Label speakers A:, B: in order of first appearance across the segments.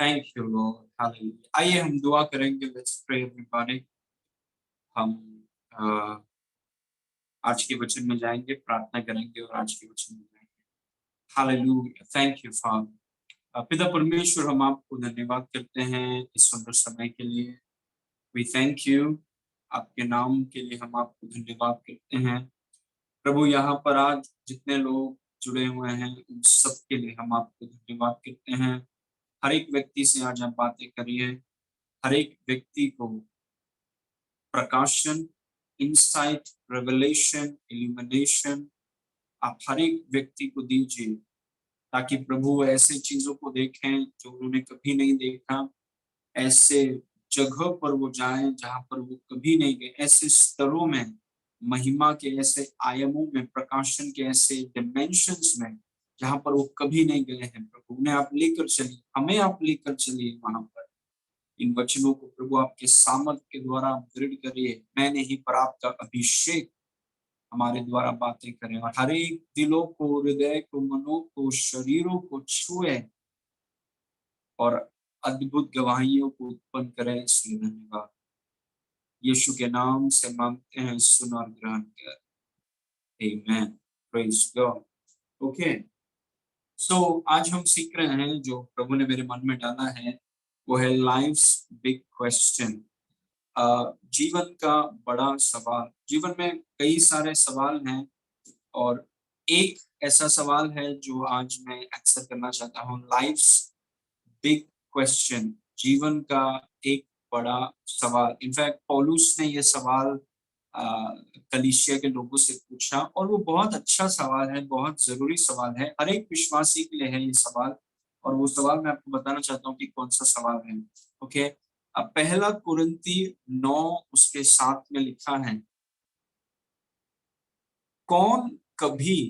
A: Thank you Lord, hallelujah. आइए हम दुआ करेंगे। Let's pray everybody. हम अ, आज के वचन में जाएंगे, प्रार्थना करेंगे और आज के वचन में जाएंगे। Hallelujah, thank you father. पिता परमेश्वर, हम आपको धन्यवाद करते हैं इस सुंदर समय के लिए। वी थैंक यू, आपके नाम के लिए हम आपको धन्यवाद करते हैं। प्रभु, यहाँ पर आज जितने लोग जुड़े हुए हैं उन सब के लिए हम आपको धन्यवाद करते हैं। हर एक व्यक्ति से आज आप बातें करिए, हर एक व्यक्ति को प्रकाशन, इंसाइट, रेवलेशन, इल्यूमिनेशन आप हर एक व्यक्ति को दीजिए, ताकि प्रभु ऐसे चीजों को देखें जो उन्होंने कभी नहीं देखा, ऐसे जगह पर वो जाएं जहां पर वो कभी नहीं गए, ऐसे स्तरों में, महिमा के ऐसे आयामों में, प्रकाशन के ऐसे डिमेंशंस में जहां पर वो कभी नहीं गए हैं। प्रभु, उन्हें आप लेकर चलिए, हमें आप लेकर चलिए वहां पर। इन वचनों को प्रभु आपके सामर्थ के द्वारा आप दृढ़ करिए। मैं नहीं पर आपका अभिषेक हमारे द्वारा बातें करें और हर एक दिलों को, हृदय को, मनों को, शरीरों को छुए और अद्भुत गवाहियों को उत्पन्न करें। इसलिए धन्यवाद। यीशु के नाम से मांगते हैं, सुन और ग्रहण कर। Amen. Praise God. Okay, so आज हम सीख रहे हैं, जो प्रभु ने मेरे मन में डाला है वो है लाइफ्स बिग क्वेश्चन। जीवन का बड़ा सवाल। जीवन में कई सारे सवाल हैं और एक ऐसा सवाल है जो आज मैं आंसर करना चाहता हूँ। लाइफ्स बिग क्वेश्चन, जीवन का एक बड़ा सवाल। इनफैक्ट पौलुस ने ये सवाल कलीसिया के लोगों से पूछा और वो बहुत अच्छा सवाल है, बहुत जरूरी सवाल है, हर एक विश्वासी के लिए है ये सवाल। और वो सवाल मैं आपको बताना चाहता हूँ कि कौन सा सवाल है। ओके, अब पहला कुरिन्ती 9 उसके 7 में लिखा है, कौन कभी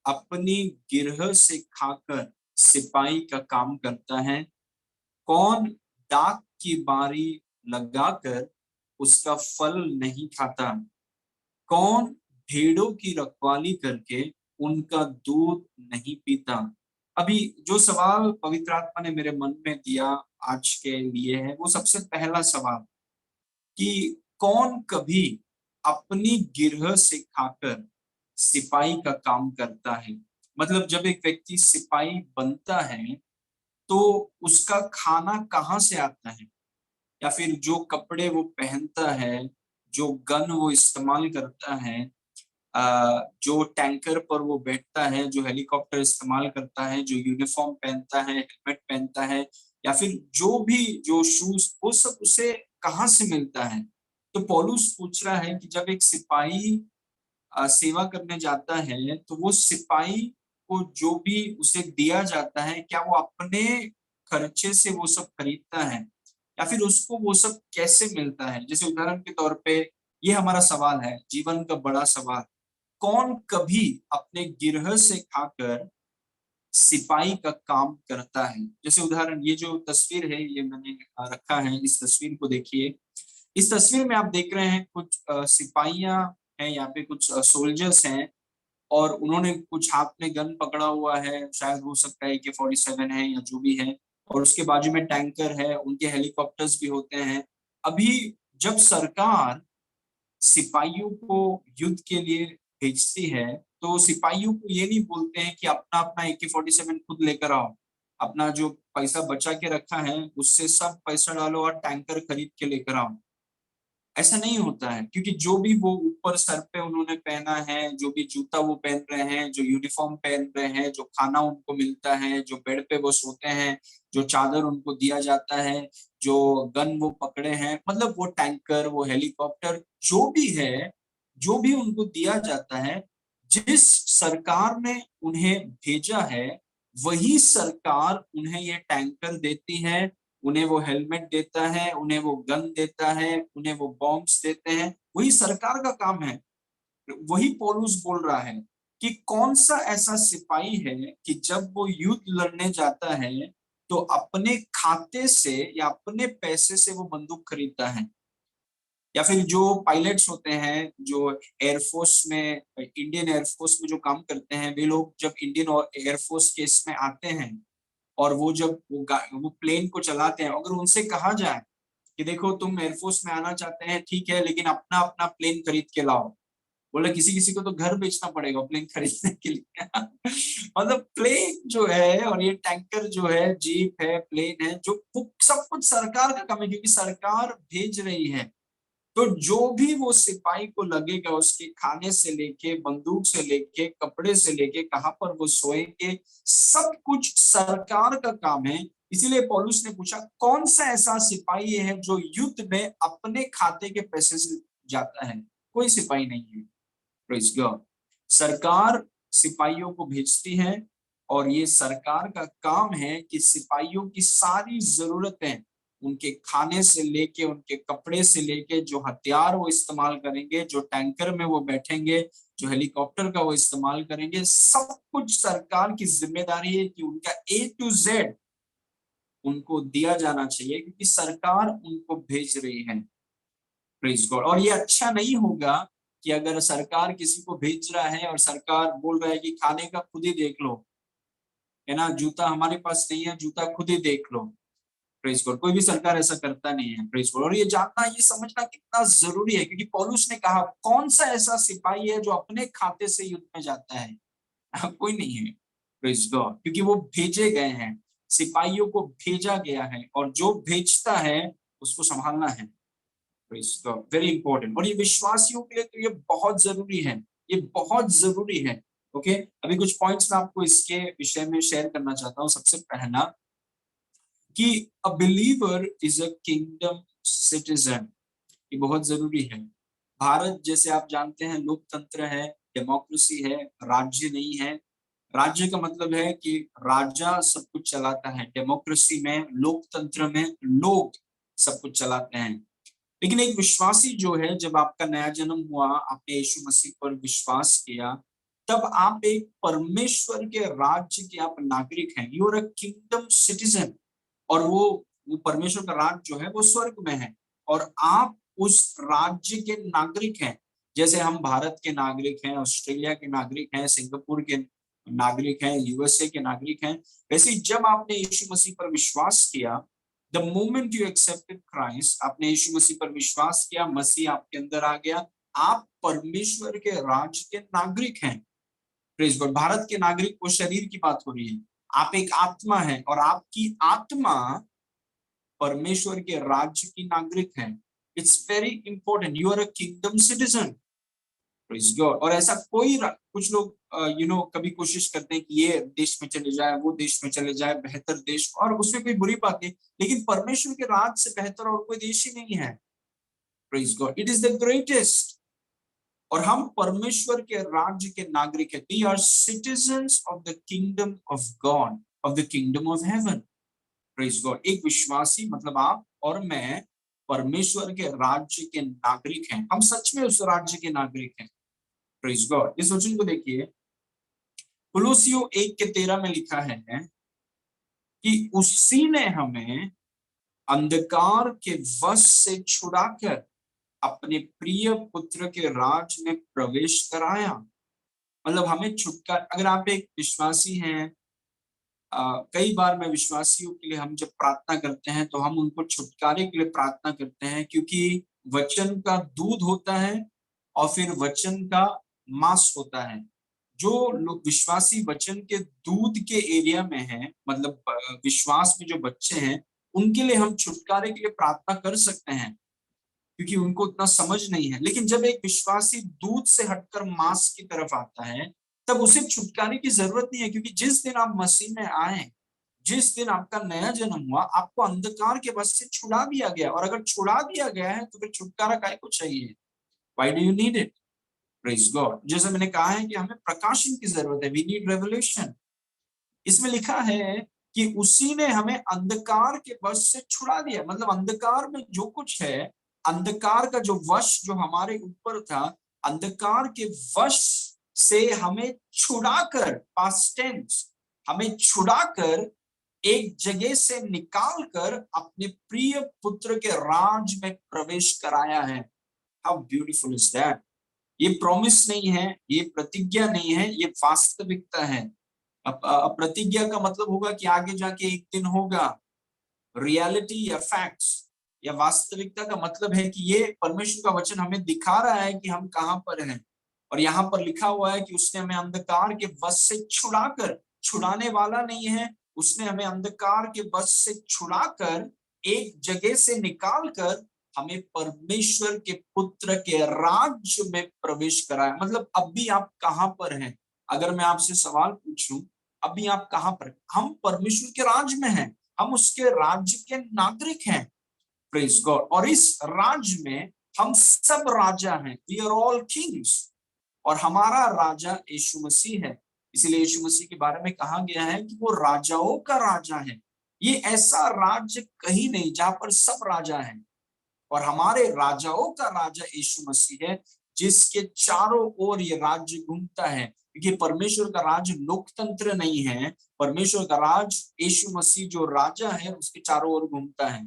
A: अपनी गिरह से खाकर सिपाही का काम करता है? कौन डाक की बारी लगाकर उसका फल नहीं खाता? कौन भेड़ों की रखवाली करके उनका दूध नहीं पीता? अभी जो सवाल पवित्र आत्मा ने मेरे मन में दिया आज के लिए है, वो सबसे पहला सवाल कि कौन कभी अपनी गिरह से खाकर सिपाही का काम करता है? मतलब जब एक व्यक्ति सिपाही बनता है तो उसका खाना कहाँ से आता है, या फिर जो कपड़े वो पहनता है, जो गन वो इस्तेमाल करता है, जो टैंकर पर वो बैठता है, जो हेलीकॉप्टर इस्तेमाल करता है, जो यूनिफॉर्म पहनता है, हेलमेट पहनता है, या फिर जो भी जो शूज, वो सब उसे कहाँ से मिलता है? तो पौलुस पूछ रहा है कि जब एक सिपाही सेवा करने जाता है तो वो सिपाही को जो भी उसे दिया जाता है, क्या वो अपने खर्चे से वो सब खरीदता है, या फिर उसको वो सब कैसे मिलता है? जैसे उदाहरण के तौर पे ये हमारा सवाल है, जीवन का बड़ा सवाल, कौन कभी अपने गिरह से खाकर सिपाही का काम करता है? जैसे उदाहरण, ये जो तस्वीर है ये मैंने रखा है, इस तस्वीर को देखिए। इस तस्वीर में आप देख रहे हैं कुछ सिपाहियां हैं, यहाँ पे कुछ सोल्जर्स हैं और उन्होंने कुछ हाथ में गन पकड़ा हुआ है, शायद हो सकता है AK-47 है या जो भी है, और उसके बाजू में टैंकर है, उनके हेलीकॉप्टर्स भी होते हैं। अभी जब सरकार सिपाहियों को युद्ध के लिए भेजती है तो सिपाहियों को ये नहीं बोलते हैं कि अपना अपना AK-47 खुद लेकर आओ, अपना जो पैसा बचा के रखा है उससे सब पैसा डालो और टैंकर खरीद के लेकर आओ। ऐसा नहीं होता है, क्योंकि जो भी वो ऊपर सर पे उन्होंने पहना है, जो भी जूता वो पहन रहे हैं, जो यूनिफॉर्म पहन रहे हैं, जो खाना उनको मिलता है, जो बेड पे वो सोते हैं, जो चादर उनको दिया जाता है, जो गन वो पकड़े हैं, मतलब वो टैंकर, वो हेलीकॉप्टर, जो भी है, जो भी उनको दिया जाता है, जिस सरकार ने उन्हें भेजा है वही सरकार उन्हें ये टैंकर देती है, उन्हें वो हेलमेट देता है, उन्हें वो गन देता है, उन्हें वो बॉम्ब्स देते हैं, वही सरकार का काम है। वही पौलुस बोल रहा है कि कौन सा ऐसा सिपाही है कि जब वो युद्ध लड़ने जाता है तो अपने खाते से या अपने पैसे से वो बंदूक खरीदता है। या फिर जो पायलट्स होते हैं, जो एयरफोर्स में, इंडियन एयरफोर्स में जो काम करते हैं, वे लोग जब इंडियन एयरफोर्स के इसमें आते हैं और वो जब वो प्लेन को चलाते हैं, अगर उनसे कहा जाए कि देखो तुम एयरफोर्स में आना चाहते हैं, ठीक है, लेकिन अपना अपना प्लेन खरीद के लाओ, बोले किसी किसी को तो घर बेचना पड़ेगा प्लेन खरीदने के लिए। मतलब प्लेन जो है और ये टैंकर जो है, जीप है, प्लेन है, जो सब कुछ सरकार का काम है, क्योंकि सरकार भेज रही है। तो जो भी वो सिपाही को लगेगा, उसके खाने से लेके, बंदूक से लेके, कपड़े से लेके, कहाँ पर वो सोएंगे, सब कुछ सरकार का काम है। इसीलिए पौलुस ने पूछा कौन सा ऐसा सिपाही है जो युद्ध में अपने खाते के पैसे से जाता है? कोई सिपाही नहीं है। Praise God. सरकार सिपाहियों को भेजती है और ये सरकार का काम है कि सिपाहियों की सारी जरूरतें, उनके खाने से लेके, उनके कपड़े से लेके, जो हथियार वो इस्तेमाल करेंगे, जो टैंकर में वो बैठेंगे, जो हेलीकॉप्टर का वो इस्तेमाल करेंगे, सब कुछ सरकार की जिम्मेदारी है कि उनका A to Z उनको दिया जाना चाहिए, क्योंकि सरकार उनको भेज रही है। Praise God. और ये अच्छा नहीं होगा कि अगर सरकार किसी को भेज रहा है और सरकार बोल रहा है कि खाने का खुद ही देख लो, है ना, जूता हमारे पास नहीं है, जूता खुद ही देख लो। Praise God. कोई भी सरकार ऐसा करता नहीं है। Praise God. और ये जानना, ये समझना कितना जरूरी है, क्योंकि पौलुस ने कहा कौन सा ऐसा सिपाही है जो अपने खाते से युद्ध में जाता है? कोई नहीं है। Praise God. क्योंकि वो भेजे गए हैं, सिपाहियों को भेजा गया है, और जो भेजता है उसको संभालना है। Very important. और ये विश्वासियों के लिए तो ये बहुत जरूरी है, ये बहुत जरूरी है। ओके, अभी कुछ पॉइंट्स मैं आपको इसके विषय में शेयर करना चाहता हूँ। सबसे पहला कि a believer is a kingdom citizen, ये बहुत जरूरी है। भारत जैसे आप जानते हैं लोकतंत्र है, डेमोक्रेसी है, राज्य नहीं है। राज्य का मतलब है कि राजा सब कुछ चलाता है, डेमोक्रेसी में, लोकतंत्र में लोग सब कुछ चलाते हैं। लेकिन एक विश्वासी जो है, जब आपका नया जन्म हुआ, आपने यीशु मसीह पर विश्वास किया, तब आप एक परमेश्वर के राज्य के आप नागरिक हैं। You are a kingdom citizen. और वो परमेश्वर का राज्य जो है वो स्वर्ग में है, और आप उस राज्य के नागरिक हैं। जैसे हम भारत के नागरिक हैं, ऑस्ट्रेलिया के नागरिक हैं, सिंगापुर के नागरिक हैं, यूएसए के नागरिक हैं, वैसे ही जब आपने यीशु मसीह पर विश्वास किया, the moment you accepted Christ, आपने यीशु मसीह पर विश्वास किया, मसीह आपके अंदर आ गया, आप परमेश्वर के राज्य के नागरिक हैं। Praise God. भारत के नागरिक वो शरीर की बात हो रही है, आप एक आत्मा है, और आपकी आत्मा परमेश्वर के राज्य की नागरिक है। It's very important. You are a kingdom citizen. Praise God. और ऐसा कोई कुछ लोग कभी कोशिश करते हैं कि ये देश में चले जाए, वो देश में चले जाए, बेहतर देश, और उसमें कोई बुरी बात नहीं, लेकिन परमेश्वर के राज से बेहतर और कोई देश ही नहीं है। Praise God. It is the greatest. और हम परमेश्वर के राज्य के नागरिक हैं। We are citizens of the kingdom of God, of the kingdom of heaven. Praise God. एक विश्वासी मतलब आप और मैं परमेश्वर के राज्य के नागरिक हैं। हम सच में उस राज्य के नागरिक हैं। Praise God. इस वचन को देखिए, कुलोसियों 1:13 में लिखा है कि उसी ने हमें अंधकार के वश से छुड़ाकर अपने प्रिय पुत्र के राज में प्रवेश कराया। मतलब हमें छुटकारा। अगर आप एक विश्वासी हैं, कई बार मैं विश्वासियों के लिए, हम जब प्रार्थना करते हैं तो हम उनको छुटकारे के लिए प्रार्थना करते हैं, क्योंकि वचन का दूध होता है और फिर वचन का मांस होता है। जो लोग विश्वासी वचन के दूध के एरिया में हैं, मतलब विश्वास में जो बच्चे हैं, उनके लिए हम छुटकारे के लिए प्रार्थना कर सकते हैं, क्योंकि उनको उतना समझ नहीं है। लेकिन जब एक विश्वासी दूध से हटकर मांस की तरफ आता है, तब उसे छुटकारे की जरूरत नहीं है, क्योंकि जिस दिन आप मसीह में आए, जिस दिन आपका नया जन्म हुआ, आपको अंधकार के वश से छुड़ा दिया गया। और अगर छुड़ा दिया गया है तो फिर छुटकारा काहे को चाहिए? Why do you need it? Praise God. जैसे मैंने कहा है कि हमें प्रकाशन की जरूरत है, वी नीड रेवलेशन। इसमें लिखा है कि उसी ने हमें अंधकार के वश से छुड़ा दिया। मतलब अंधकार में जो कुछ है, अंधकार का जो वश जो हमारे ऊपर था, अंधकार के वश से हमें छुड़ाकर, पास्ट टेंस, हमें छुड़ाकर एक जगह से निकालकर अपने प्रिय पुत्र के राज में प्रवेश कराया है। How beautiful is that. ये प्रॉमिस नहीं है, ये प्रतिज्ञा नहीं है, ये वास्तविकता है। प्रतिज्ञा का मतलब होगा कि आगे जाके एक दिन होगा। रियलिटी या फैक्ट्स या वास्तविकता का मतलब है कि ये परमेश्वर का वचन हमें दिखा रहा है कि हम कहाँ पर हैं। और यहाँ पर लिखा हुआ है कि उसने हमें अंधकार के वश से छुड़ाकर, छुड़ाने वाला नहीं है, उसने हमें अंधकार के वश से छुड़ाकर एक जगह से निकाल कर हमें परमेश्वर के पुत्र के राज्य में प्रवेश कराया। मतलब अभी आप कहाँ पर हैं? अगर मैं आपसे सवाल पूछूं, अभी आप कहाँ पर? हम परमेश्वर के राज्य में हैं, हम उसके राज्य के नागरिक हैं। Praise God. और इस राज्य में हम सब राजा हैं, वी आर ऑल किंग्स। और हमारा राजा यीशु मसीह है। इसीलिए यीशु मसीह के बारे में कहा गया है कि वो राजाओं का राजा है। ये ऐसा राज्य कहीं नहीं जहां पर सब राजा हैं। और हमारे राजाओं का राजा यीशु मसीह है, जिसके चारों ओर ये राज्य घूमता है। क्योंकि परमेश्वर का राज्य लोकतंत्र नहीं है, परमेश्वर का राज यीशु मसीह जो राजा है उसके चारों ओर घूमता है।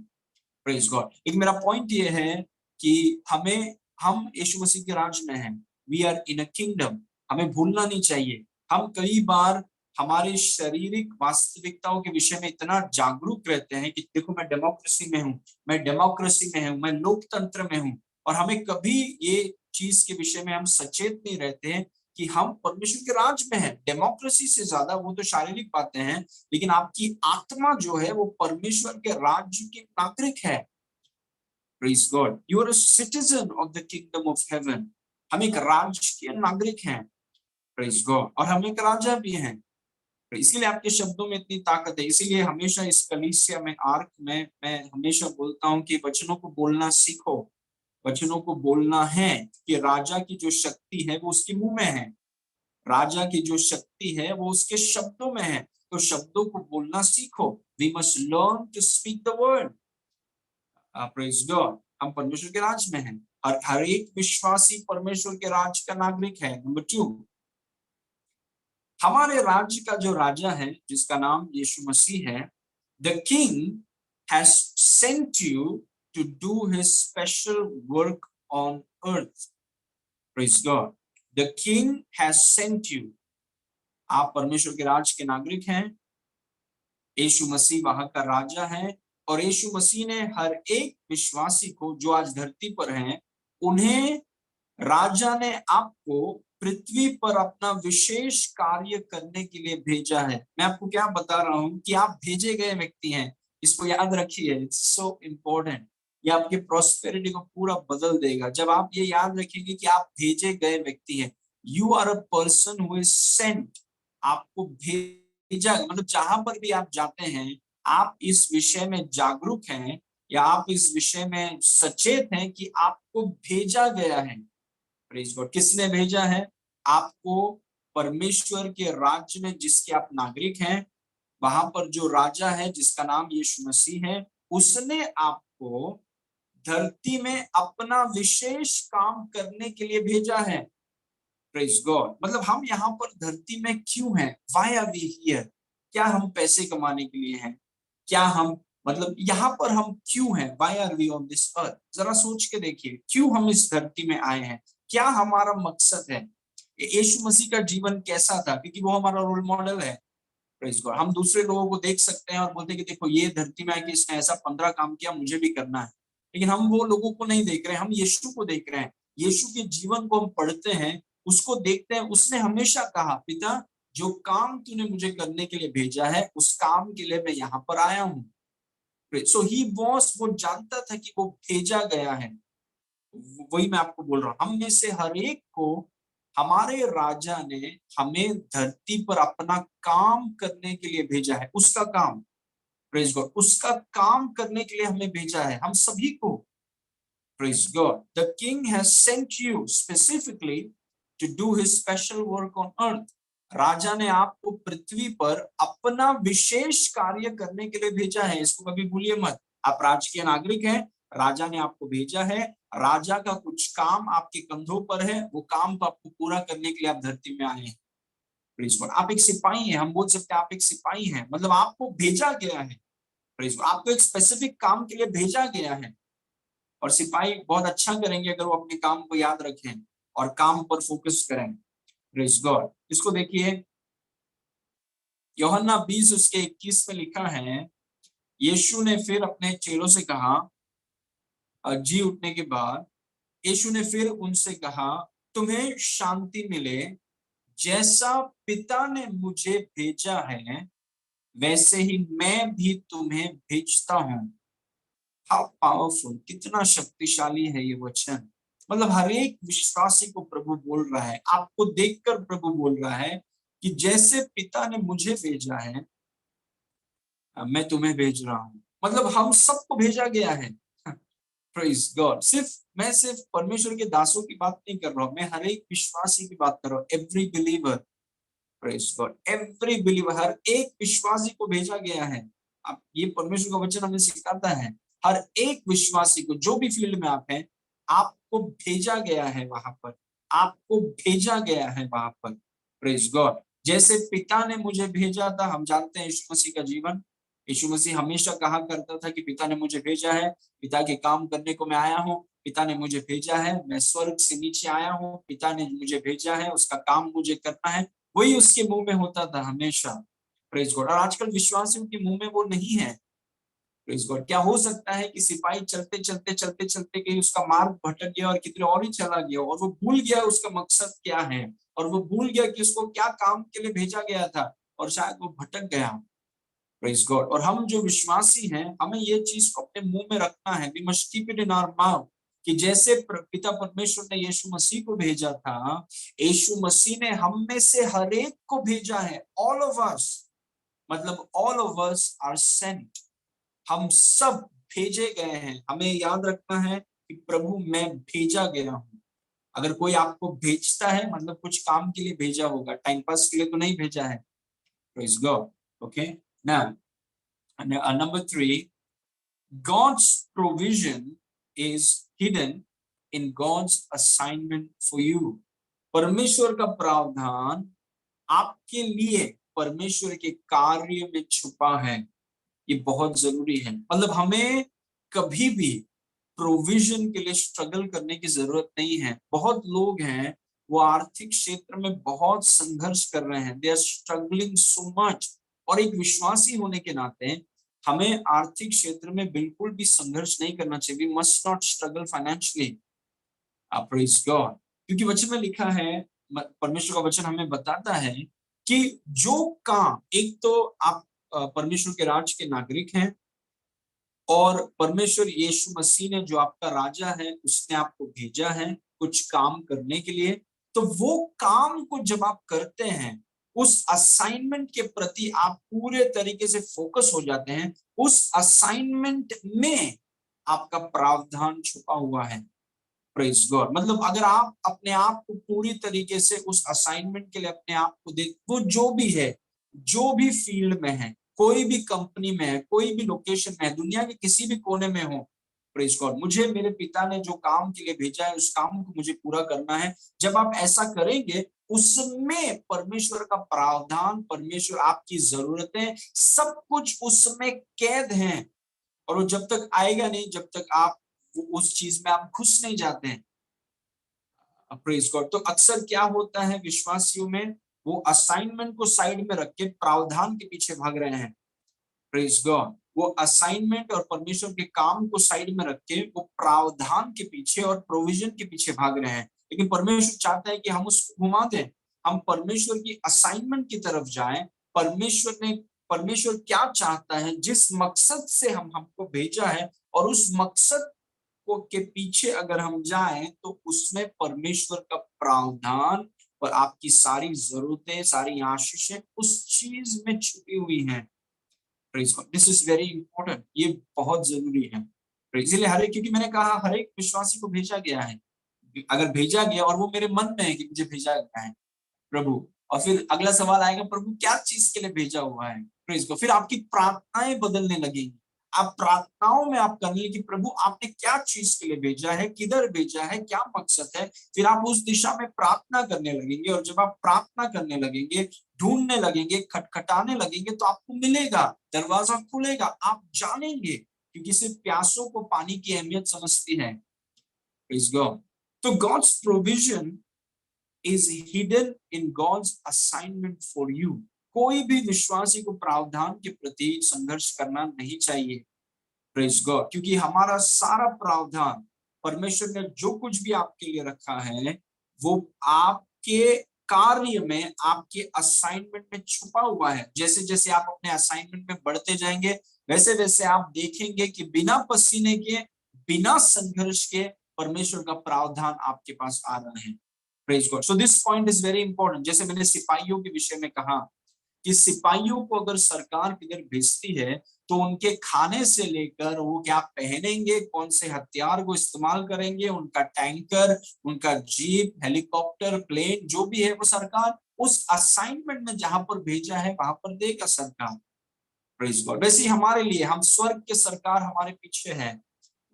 A: Praise God. एक मेरा पॉइंट ये है कि हम यीशु मसीह के राज में हैं, we are in a kingdom. हमें भूलना नहीं चाहिए। हम कई बार हमारे शारीरिक वास्तविकताओं के विषय में इतना जागरूक रहते हैं कि देखो मैं डेमोक्रेसी में हूँ, मैं डेमोक्रेसी में हूँ, मैं लोकतंत्र में हूँ। और हमें कभी ये चीज के विषय में हम सचेत नहीं रहते हैं कि हम परमेश्वर के राज में हैं। डेमोक्रेसी से ज्यादा वो तो शारीरिक बातें हैं, लेकिन आपकी आत्मा जो है वो परमेश्वर के राज्य के नागरिक है। Praise God. You are a citizen of the kingdom of heaven. हम एक राज्य के नागरिक हैं। Praise God. और हम एक राजा भी हैं। इसीलिए आपके शब्दों में इतनी ताकत है। इसीलिए हमेशा इस कलीसिया में, आर्क में, मैं हमेशा बोलता हूँ कि वचनों को बोलना सीखो। वचनों को बोलना है कि राजा की जो शक्ति है वो उसके मुंह में है। राजा की जो शक्ति है वो उसके शब्दों में है। तो शब्दों को बोलना सीखो। We must learn to speak the word. Praise God. हम परमेश्वर के राज में हैं। हर एक विश्वासी परमेश्वर के राज का नागरिक है। नंबर 2, हमारे राज्य का जो राजा है जिसका नाम यीशु मसीह है, the king has sent you to do his special work on earth. Praise God. The king has sent you. आप परमेश्वर के राज के नागरिक हैं। यीशु मसीह वहां का राजा है। और यीशु मसीह ने हर एक विश्वासी को जो आज धरती पर हैं, उन्हें, राजा ने आपको पृथ्वी पर अपना विशेष कार्य करने के लिए भेजा है। मैं आपको क्या बता रहा हूं कि आप भेजे गए व्यक्ति हैं। इसको याद रखिए, इट्स सो इम्पोर्टेंट। ये आपके प्रोस्पेरिटी को पूरा बदल देगा जब आप ये याद रखेंगे कि आप भेजे गए व्यक्ति हैं। You are a person who is sent. आपको भेजा, मतलब जहां पर भी आप जाते हैं, आप इस विषय में जागरूक हैं या आप इस विषय में सचेत हैं कि आपको भेजा गया है। Praise God. किसने भेजा है आपको? परमेश्वर के राज्य में जिसके आप नागरिक हैं, वहां पर जो राजा है जिसका नाम यीशु मसीह है, उसने आपको धरती में अपना विशेष काम करने के लिए भेजा है। Praise God. मतलब हम यहाँ पर धरती में क्यों हैं? Why are we here? क्या हम पैसे कमाने के लिए हैं? क्या हम, मतलब यहाँ पर हम क्यों हैं? Why are we on this earth? जरा सोच के देखिए, क्यों हम इस धरती में आए हैं? क्या हमारा मकसद है? यीशु मसीह का जीवन कैसा था? क्योंकि वो हमारा रोल मॉडल है। Praise God. हम दूसरे लोगों को देख सकते हैं और बोलते हैं कि देखो ये धरती में आके इसने ऐसा 15 काम किया, मुझे भी करना है। लेकिन हम वो लोगों को नहीं देख रहे हैं, हम यीशु को देख रहे हैं। यीशु के जीवन को हम पढ़ते हैं, उसको देखते हैं। उसने हमेशा कहा, पिता जो काम तूने मुझे करने के लिए भेजा है, उस काम के लिए मैं यहाँ पर आया हूँ। सो ही वॉज, वो जानता था कि वो भेजा गया है। वही मैं आपको बोल रहा हूँ, हम में से हर एक को हमारे राजा ने हमें धरती पर अपना काम करने के लिए भेजा है। उसका काम, प्रेज गॉड, उसका काम करने के लिए हमें भेजा है, हम सभी को। Praise God. The king has sent you specifically to do his special work on earth. राजा ने आपको पृथ्वी पर अपना विशेष कार्य करने के लिए भेजा है। इसको कभी भूलिए मत। आप राज्य के नागरिक हैं, राजा ने आपको भेजा है। राजा का कुछ काम आपके कंधों पर है, वो काम को आपको पूरा करने के लिए आप धरती में आए हैं। Praise God. आप एक सिपाही हैं, हम बोल सकते हैं आप एक सिपाही हैं, मतलब आपको भेजा गया है। Praise God. आपको एक स्पेसिफिक काम के लिए भेजा गया है। और सिपाही बहुत अच्छा करेंगे अगर वो अपने काम को याद रखें और काम पर फोकस करें। Praise God. इसको देखिए, यूहन्ना 20 उसके 21 में लिखा है, यीशु ने फिर अपने चेलों से कहा, जी उठने के बाद यीशु ने फिर उनसे कहा, तुम्हें शांति मिले। जैसा पिता ने मुझे भेजा है वैसे ही मैं भी तुम्हें भेजता हूँ। हाउ पावरफुल, कितना शक्तिशाली है ये वचन। मतलब हर एक विश्वासी को प्रभु बोल रहा है, आपको देखकर प्रभु बोल रहा है कि जैसे पिता ने मुझे भेजा है मैं तुम्हें भेज रहा हूँ। मतलब हम सबको भेजा गया है। Praise God. सिर्फ परमेश्वर के दासों की बात नहीं कर रहा हूँ, मैं हर एक विश्वासी की बात कर रहा हूँ। Every believer, praise God, every believer, हर एक विश्वासी को भेजा गया है। आप ये परमेश्वर का वचन हमें सिखाता है, हर एक विश्वासी को, जो भी फील्ड में आप हैं, आपको भेजा गया है वहां पर, आपको भेजा गया है वहां पर। Praise God. जैसे पिता ने मुझे भेजा था, हम जानते हैं यीशु मसीह का जीवन। यीशु मसीह हमेशा कहा करता था कि पिता ने मुझे भेजा है, पिता के काम करने को मैं आया हूँ, पिता ने मुझे भेजा है, मैं स्वर्ग से नीचे आया हूँ, पिता ने मुझे भेजा है, उसका काम मुझे करना है। वही उसके मुंह में होता था हमेशा। Praise God. और आजकल विश्वासियों के मुंह में वो नहीं है। Praise God. क्या हो सकता है कि सिपाही चलते चलते चलते चलते कहीं उसका मार्ग भटक गया और कितने और ही चला गया, और वो भूल गया उसका मकसद क्या है, और वो भूल गया कि उसको क्या काम के लिए भेजा गया था, और शायद वो भटक गया। Praise God. और हम जो विश्वासी हैं, हमें ये चीज को अपने मुंह में रखना है। We must keep it in our mouth, कि जैसे पिता परमेश्वर ने यीशु मसीह को भेजा था, यीशु मसीह ने हम में से हर एक को भेजा है। ऑल ऑफ अस, मतलब all of us are sent. हम सब भेजे गए हैं। हमें याद रखना है कि प्रभु मैं भेजा गया हूं। अगर कोई आपको भेजता है, मतलब कुछ काम के लिए भेजा होगा, टाइम पास के लिए तो नहीं भेजा है। Praise God. Okay. Now number 3, God's provision is hidden in God's assignment for you. परमेश्वर का प्रावधान आपके लिए परमेश्वर के कार्य में छुपा है। ये बहुत जरूरी है। मतलब हमें कभी भी प्रोविजन के लिए स्ट्रगल करने की जरूरत नहीं है। बहुत लोग हैं, वो आर्थिक क्षेत्र में बहुत संघर्ष कर रहे हैं। They are struggling so much. और एक विश्वासी होने के नाते हमें आर्थिक क्षेत्र में बिल्कुल भी संघर्ष नहीं करना चाहिए। We must not struggle financially. Praise God. क्योंकि वचन में लिखा है, परमेश्वर का वचन हमें बताता है कि जो काम, एक तो आप परमेश्वर के राज के नागरिक हैं, और परमेश्वर यीशु मसीह ने, जो आपका राजा है, उसने आपको भेजा है कुछ काम करने के लिए। तो वो काम को जब आप करते हैं, उस असाइनमेंट के प्रति आप पूरे तरीके से फोकस हो जाते हैं। उस असाइनमेंट में आपका प्रावधान छुपा हुआ है। Praise God. मतलब अगर आप अपने आप को पूरी तरीके से उस असाइनमेंट के लिए अपने आप को दे, वो जो भी है, जो भी फील्ड में है, कोई भी कंपनी में है, कोई भी लोकेशन में है, दुनिया के किसी भी कोने में हो, प्रेज गॉड, मुझे मेरे पिता ने जो काम के लिए भेजा है, उस काम को मुझे पूरा करना है। जब आप ऐसा करेंगे, उसमें परमेश्वर का प्रावधान, परमेश्वर आपकी जरूरतें, सब कुछ उसमें कैद हैं। और वो जब तक आएगा नहीं, जब तक आप उस चीज में आप घुस नहीं जाते हैं। Praise God. तो अक्सर क्या होता है विश्वासियों में, वो असाइनमेंट को साइड में रख के प्रावधान के पीछे भाग रहे हैं। Praise God. वो असाइनमेंट और परमेश्वर के काम को साइड में रख के वो प्रावधान के पीछे और प्रोविजन के पीछे भाग रहे हैं। लेकिन परमेश्वर चाहता है कि हम उसको घुमा दें, हम परमेश्वर की असाइनमेंट की तरफ जाएं। परमेश्वर क्या चाहता है, जिस मकसद से हमको भेजा है, और उस मकसद को के पीछे अगर हम जाएं, तो उसमें परमेश्वर का प्रावधान और आपकी सारी जरूरतें, सारी आशीषें उस चीज में छुपी हुई हैं। Praise God. This is very important. ये बहुत जरूरी है। इसलिए हर एक, क्योंकि मैंने कहा हर एक विश्वासी को भेजा गया है। अगर भेजा गया और वो मेरे मन में है कि मुझे भेजा गया है प्रभु, और फिर अगला सवाल आएगा, प्रभु क्या चीज के लिए भेजा हुआ है। Praise God. फिर आपकी प्रार्थनाएं बदलने लगेंगी। आप प्रार्थनाओं में आप करेंगे कि प्रभु आपने क्या चीज के लिए भेजा है, किधर भेजा है, क्या मकसद है। फिर आप उस दिशा में प्रार्थना करने लगेंगे, और जब आप प्रार्थना करने लगेंगे, ढूंढने लगेंगे, खटखटाने लगेंगे, तो आपको मिलेगा, दरवाजा खुलेगा, आप जानेंगे, क्योंकि सिर्फ प्यासों को पानी की अहमियत समझती है। Praise God. तो God's provision is hidden in God's assignment for you. कोई भी विश्वासी को प्रावधान के प्रति संघर्ष करना नहीं चाहिए। Praise God. क्योंकि हमारा सारा प्रावधान, परमेश्वर ने जो कुछ भी आपके लिए रखा है, वो आपके कार्य में, आपके असाइनमेंट में छुपा हुआ है। जैसे जैसे आप अपने असाइनमेंट में बढ़ते जाएंगे, वैसे वैसे आप देखेंगे कि बिना पसीने के, बिना संघर्ष के परमेश्वर का प्रावधान आपके पास आ रहा है। Praise God. So this point is very important. जैसे मैंने सिपाहियों के विषय में कहा कि सिपाहियों को अगर सरकार किधर भेजती है, तो उनके खाने से लेकर वो क्या पहनेंगे, कौन से हथियार को इस्तेमाल करेंगे, उनका टैंकर, उनका जीप, हेलीकॉप्टर, प्लेन, जो भी है वो सरकार उस असाइनमेंट में जहां पर भेजा है वहां पर देगा सरकार। Praise God. वैसे ही हमारे लिए, हम स्वर्ग के सरकार हमारे पीछे है,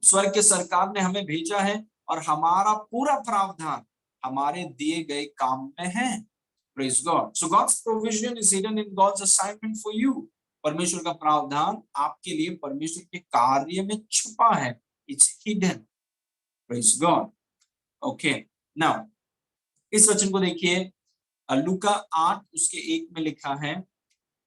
A: स्वर्ग के सरकार ने हमें भेजा है और हमारा पूरा प्रावधान हमारे दिए गए काम में है। Praise God. So God's provision is hidden in God's assignment for you. परमेश्वर का प्रावधान आपके लिए परमेश्वर के कार्य में छुपा है। It's hidden. Praise God. Okay. Now, इस वचन को देखिए, लूका 8 उसके 1 में लिखा है,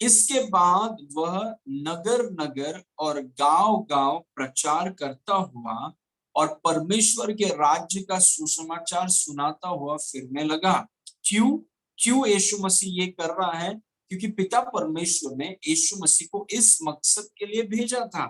A: इसके बाद वह नगर नगर और गांव गांव प्रचार करता हुआ और परमेश्वर के राज्य का सुसमाचार सुनाता हुआ फिरने लगा। क्यों क्यों यीशु मसीह ये कर रहा है? क्योंकि पिता परमेश्वर ने यीशु मसीह को इस मकसद के लिए भेजा था।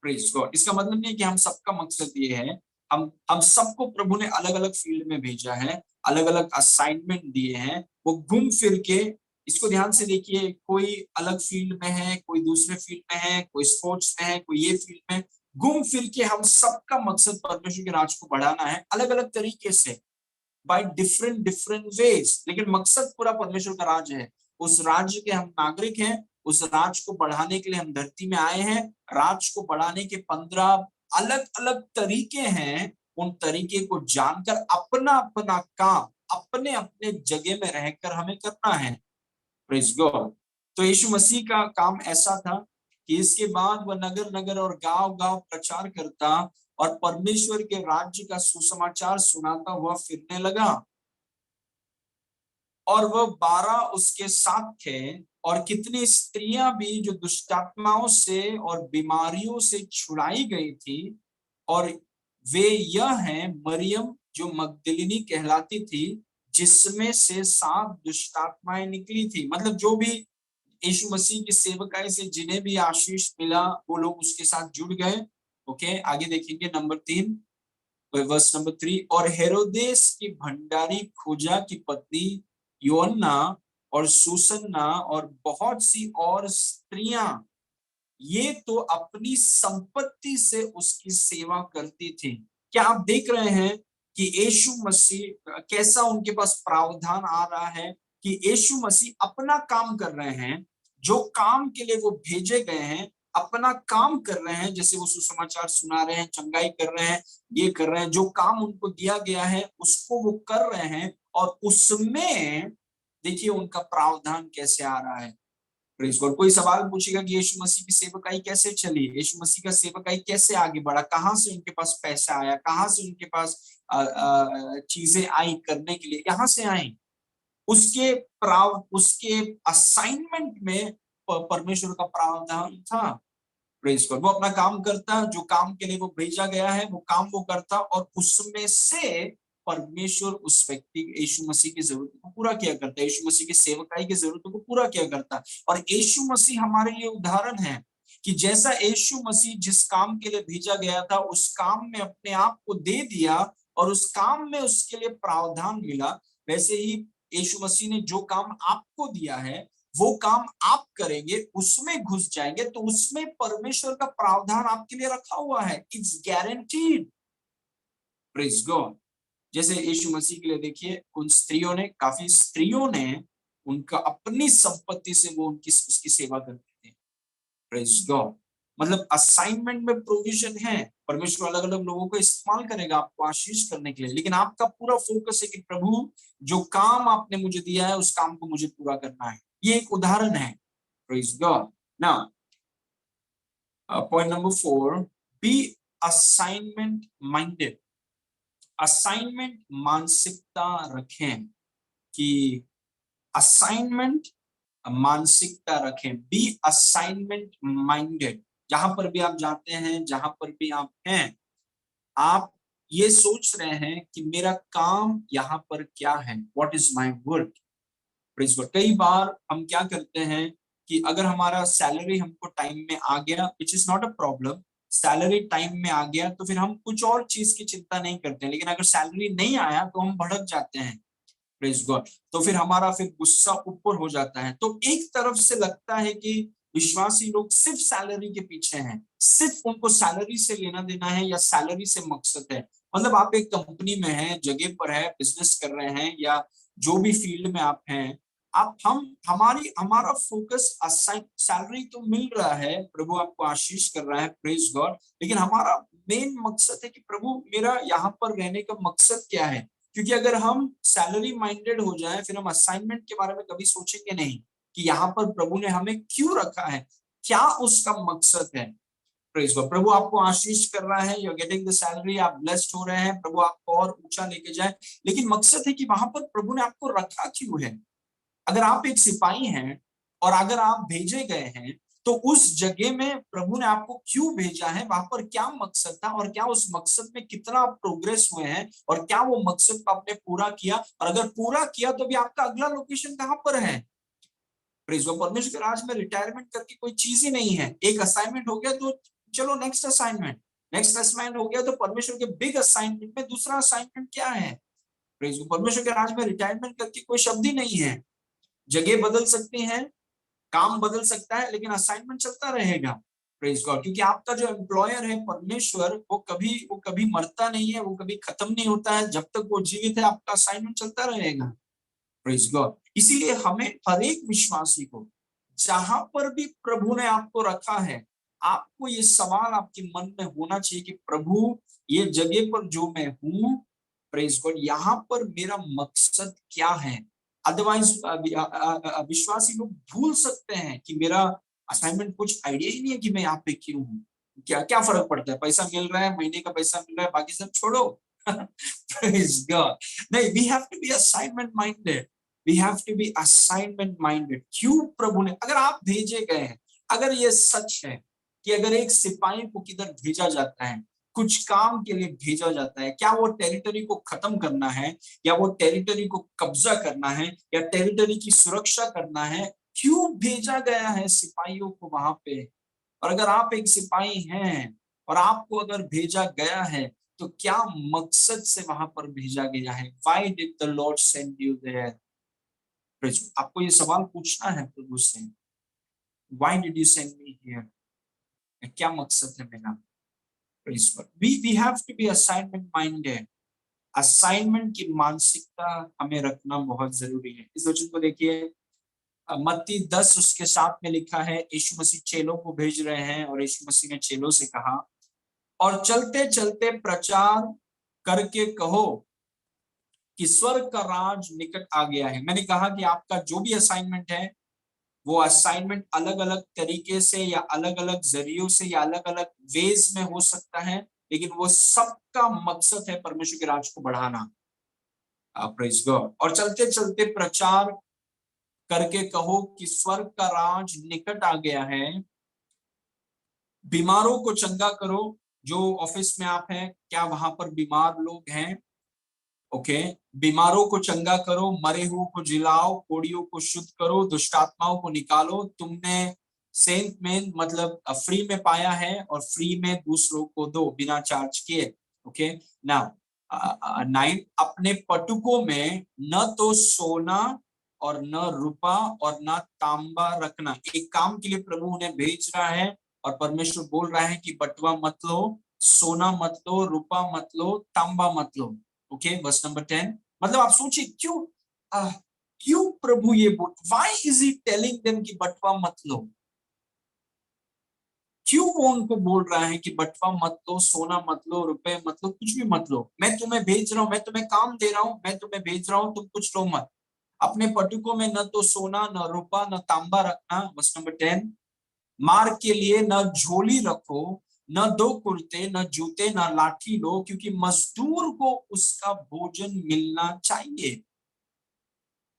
A: Praise God. इसका मतलब नहीं कि हम सबका मकसद ये है, हम सबको प्रभु ने अलग अलग फील्ड में भेजा है, अलग अलग असाइनमेंट दिए हैं। वो घूम फिर के, इसको ध्यान से देखिए, कोई अलग फील्ड में है, कोई दूसरे फील्ड में है, कोई स्पोर्ट्स में है, कोई ये फील्ड में, घूम फिर के हम सबका मकसद परमेश्वर के राज को बढ़ाना है, अलग अलग तरीके से, बाय डिफरेंट डिफरेंट वेज, लेकिन मकसद पूरा परमेश्वर का राज है। उस राज्य के हम नागरिक हैं, उस राज को बढ़ाने के लिए हम धरती में आए हैं। राज को बढ़ाने के 15 अलग अलग तरीके हैं। उन तरीके को जानकर अपना अपना काम अपने अपने जगह में रहकर हमें करना है। Praise God. तो यीशु मसीह का काम ऐसा था कि इसके बाद वह नगर नगर और गांव गांव प्रचार करता और परमेश्वर के राज्य का सुसमाचार सुनाता हुआ फिरने लगा। और वह 12 उसके साथ थे, और कितनी स्त्रियां भी जो दुष्टात्माओं से और बीमारियों से छुड़ाई गई थी, और वे यह हैं, मरियम जो मगदलिनी कहलाती थी, जिसमें से 7 दुष्टात्माएं निकली थी। मतलब जो भी यीशु मसीह की सेवकाई से जिन्हें भी आशीष मिला, वो लोग उसके साथ जुड़ गए। ओके, आगे देखेंगे नंबर 3, वर्स नंबर 3। और हेरोदेस की भंडारी खोजा की पत्नी योन्ना और सुसन्ना और बहुत सी और स्त्रियां, ये तो अपनी संपत्ति से उसकी सेवा करती थी। क्या आप देख रहे हैं कि यीशु मसीह कैसा उनके पास प्रावधान आ रहा है कि यीशु मसीह अपना काम कर रहे हैं, जो काम के लिए वो भेजे गए हैं, अपना काम कर रहे हैं। जैसे वो सुसमाचार सुना रहे हैं, चंगाई कर रहे हैं, ये कर रहे हैं, जो काम उनको दिया गया है उसको वो कर रहे हैं। और उसमें देखिए उनका प्रावधान कैसे आ रहा है। Praise God. कोई सवाल पूछेगा कि यीशु मसीह की सेवकाई कैसे चली, यीशु मसीह का सेवकाई कैसे आगे बढ़ा, कहां से उनके पास पैसा आया, कहां से उनके पास चीजें आई करने के लिए, यहाँ से आई। उसके असाइनमेंट में परमेश्वर का प्रावधान था। Praise God. वो अपना काम करता, जो काम के लिए वो भेजा गया है वो काम वो करता, और उसमें से परमेश्वर उस व्यक्ति यीशु मसीह की जरूरतों को पूरा किया करता है, यीशु मसीह की सेवकाई की जरूरतों को पूरा किया करता। और यीशु मसीह हमारे लिए उदाहरण है कि जैसा यीशु मसीह जिस काम के लिए भेजा गया था, उस काम में अपने आप को दे दिया और उस काम में उसके लिए प्रावधान मिला, वैसे ही यीशु मसीह ने जो काम आपको दिया है, वो काम आप करेंगे, उसमें घुस जाएंगे, तो उसमें परमेश्वर का प्रावधान आपके लिए रखा हुआ है। It's guaranteed. Praise God. जैसे यीशु मसीह के लिए देखिए, उन स्त्रियों ने, काफी स्त्रियों ने उनका अपनी संपत्ति से वो उसकी सेवा करते थे। Praise God. मतलब असाइनमेंट में प्रोविजन है, परमेश्वर अलग अलग लोगों को इस्तेमाल करेगा आपको आशीष करने के लिए, लेकिन आपका पूरा फोकस है कि प्रभु जो काम आपने मुझे दिया है उस काम को मुझे पूरा करना है। ये एक उदाहरण है। Praise God. Now point number 4, be assignment minded. Assignment मानसिकता रखें कि असाइनमेंट मानसिकता रखें, बी असाइनमेंट माइंडेड। जहां पर भी आप जाते हैं, जहां पर भी आप हैं, आप ये सोच रहे हैं कि मेरा काम यहाँ पर क्या है, what is my work. Praise God. कई बार हम क्या करते हैं कि अगर हमारा सैलरी हमको टाइम में आ गया, which is not a problem, salary time में आ गया तो फिर हम कुछ और चीज की चिंता नहीं करते हैं। लेकिन अगर सैलरी नहीं आया तो हम भड़क जाते हैं। Praise God. तो फिर हमारा फिर गुस्सा ऊपर हो जाता है। तो एक तरफ से लगता है कि विश्वासी लोग सिर्फ सैलरी के पीछे हैं, सिर्फ उनको सैलरी से लेना देना है या सैलरी से मकसद है। मतलब आप एक कंपनी में हैं, जगह पर है, बिजनेस कर रहे हैं या जो भी फील्ड में आप हैं, आप हम हमारी हमारा फोकस असाइन, सैलरी तो मिल रहा है, प्रभु आपको आशीष कर रहा है, प्रेज गॉड, लेकिन हमारा मेन मकसद है कि प्रभु मेरा यहाँ पर रहने का मकसद क्या है। क्योंकि अगर हम सैलरी माइंडेड हो जाए फिर हम असाइनमेंट के बारे में कभी सोचेंगे नहीं कि यहाँ पर प्रभु ने हमें क्यों रखा है, क्या उसका मकसद है। Praise God. प्रभु आपको आशीष कर रहा है, you are getting the salary, आप ब्लेस्ड हो रहे हैं, प्रभु आपको और ऊंचा लेके जाए। लेकिन मकसद है कि वहां पर प्रभु ने आपको रखा क्यों है। अगर आप एक सिपाही हैं और अगर आप भेजे गए हैं तो उस जगह में प्रभु ने आपको क्यों भेजा है, वहां पर क्या मकसद था और क्या उस मकसद में कितना प्रोग्रेस हुए हैं और क्या वो मकसद को आपने पूरा किया। और अगर पूरा किया तो भी आपका अगला लोकेशन कहां पर है। Praise God. परमेश्वर के राज में रिटायरमेंट करके कोई चीज ही नहीं है। एक असाइनमेंट हो गया तो चलो नेक्स्ट असाइनमेंट, नेक्स्ट असाइनमेंट हो गया तो परमेश्वर के बिग असाइनमेंट में दूसरा असाइनमेंट क्या है। Praise God. परमेश्वर के राज में रिटायरमेंट करके कोई शब्द ही नहीं है। जगह बदल सकती है, काम बदल सकता है, लेकिन असाइनमेंट चलता रहेगा। Praise God. क्योंकि आपका जो एम्प्लॉयर है परमेश्वर, वो कभी मरता नहीं है, वो कभी खत्म नहीं होता है। जब तक वो जीवित है आपका असाइनमेंट चलता रहेगा। Praise God. इसीलिए हमें हर एक विश्वासी को जहां पर भी प्रभु ने आपको रखा है, आपको ये सवाल आपके मन में होना चाहिए कि प्रभु ये जगह पर जो मैं हूं, प्रेज गॉड, यहाँ पर मेरा मकसद क्या है। अदरवाइज विश्वासी लोग भूल सकते हैं कि मेरा असाइनमेंट, कुछ आइडिया ही नहीं है कि मैं यहाँ पे क्यों हूँ। क्या क्या फर्क पड़ता है, पैसा मिल रहा है, महीने का पैसा मिल रहा है, बाकी सब छोड़ो। Praise God. नहीं, we have to be assignment minded, we have to be assignment minded. क्यों प्रभु ने, अगर आप भेजे गए हैं, अगर ये सच है कि अगर एक सिपाही को किधर भेजा जाता है, कुछ काम के लिए भेजा जाता है, क्या वो टेरिटरी को खत्म करना है या वो टेरिटरी को कब्जा करना है या टेरिटरी की सुरक्षा करना है। क्यों भेजा गया है सिपाहियों को वहां पे। और अगर आप एक सिपाही हैं और आपको अगर भेजा गया है तो क्या मकसद से वहां पर भेजा गया है। Why did the Lord send you there? आपको ये सवाल पूछना है प्रभु से, Why did you send me here? क्या मकसद है मेरा। we have to be assignment minded। Assignment की मानसिकता हमें रखना बहुत जरूरी है। इस वचन को देखिए, मत्ती 10 उसके 7 में लिखा है, यीशु मसीह चेलों को भेज रहे हैं और यीशु मसीह ने चेलों से कहा, और चलते चलते प्रचार करके कहो कि स्वर्ग का राज निकट आ गया है। मैंने कहा कि आपका जो भी असाइनमेंट है, वो असाइनमेंट अलग अलग तरीके से या अलग अलग जरियों से या अलग अलग वेज में हो सकता है, लेकिन वो सबका मकसद है परमेश्वर के राज को बढ़ाना। Praise God. और चलते चलते प्रचार करके कहो कि स्वर्ग का राज निकट आ गया है। बीमारों को चंगा करो। जो ऑफिस में आप हैं, क्या वहां पर बीमार लोग हैं? ओके। बीमारों को चंगा करो, मरे हुए को जिलाओ, कोड़ियों को शुद्ध करो, दुष्ट आत्माओं को निकालो। तुमने सेंट में मतलब फ्री में पाया है और फ्री में दूसरों को दो बिना चार्ज किए। ओके। नाउ 9, अपने पटुकों में न तो सोना और न रुपा और न तांबा रखना। एक काम के लिए प्रभु उन्हें भेज रहा है और परमेश्वर बोल रहा है कि बटुआ मत लो, सोना मत लो, रुपा मत लो, तांबा मत लो। Okay, verse number 10। मतलब आप सोचिए क्यों क्यों प्रभु ये बोल, why is he telling them कि बटुआ मत लो। क्यों वो उनको बोल रहा है कि बटुआ मत लो, सोना मत लो, रुपए मत लो, कुछ भी मत लो। मैं तुम्हें भेज रहा हूँ, मैं तुम्हें काम दे रहा हूँ, मैं तुम्हें भेज रहा हूँ, तुम कुछ लो मत। अपने पटुकों में न तो सोना, न रुपा, न तांबा रखना। Verse number 10। मार्ग के लिए न झोली रखो, न 2 कुर्ते, न जूते, न लाठी लो, क्योंकि मजदूर को उसका भोजन मिलना चाहिए।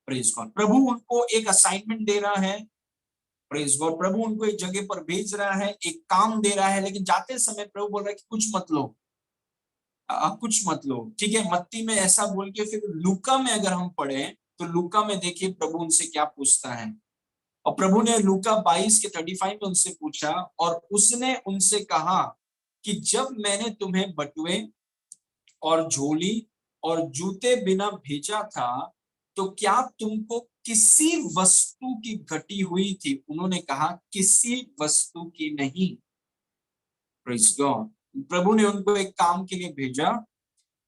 A: Praise God. प्रभु उनको एक असाइनमेंट दे रहा है, प्रेज गॉड। प्रभु उनको एक जगह पर भेज रहा है, एक काम दे रहा है, लेकिन जाते समय प्रभु बोल रहा है कि कुछ मत लो, कुछ मत लो, ठीक है। मत्ती में ऐसा बोल के फिर लूका में अगर हम पढ़े तो लूका में देखिए प्रभु उनसे क्या पूछता है। और प्रभु ने लूका 22:35 में उनसे पूछा, और उसने उनसे कहा कि जब मैंने तुम्हें बटुए और झोली और जूते बिना भेजा था, तो क्या तुमको किसी वस्तु की घटी हुई थी? उन्होंने कहा किसी वस्तु की नहीं। Praise God. प्रभु ने उनको एक काम के लिए भेजा,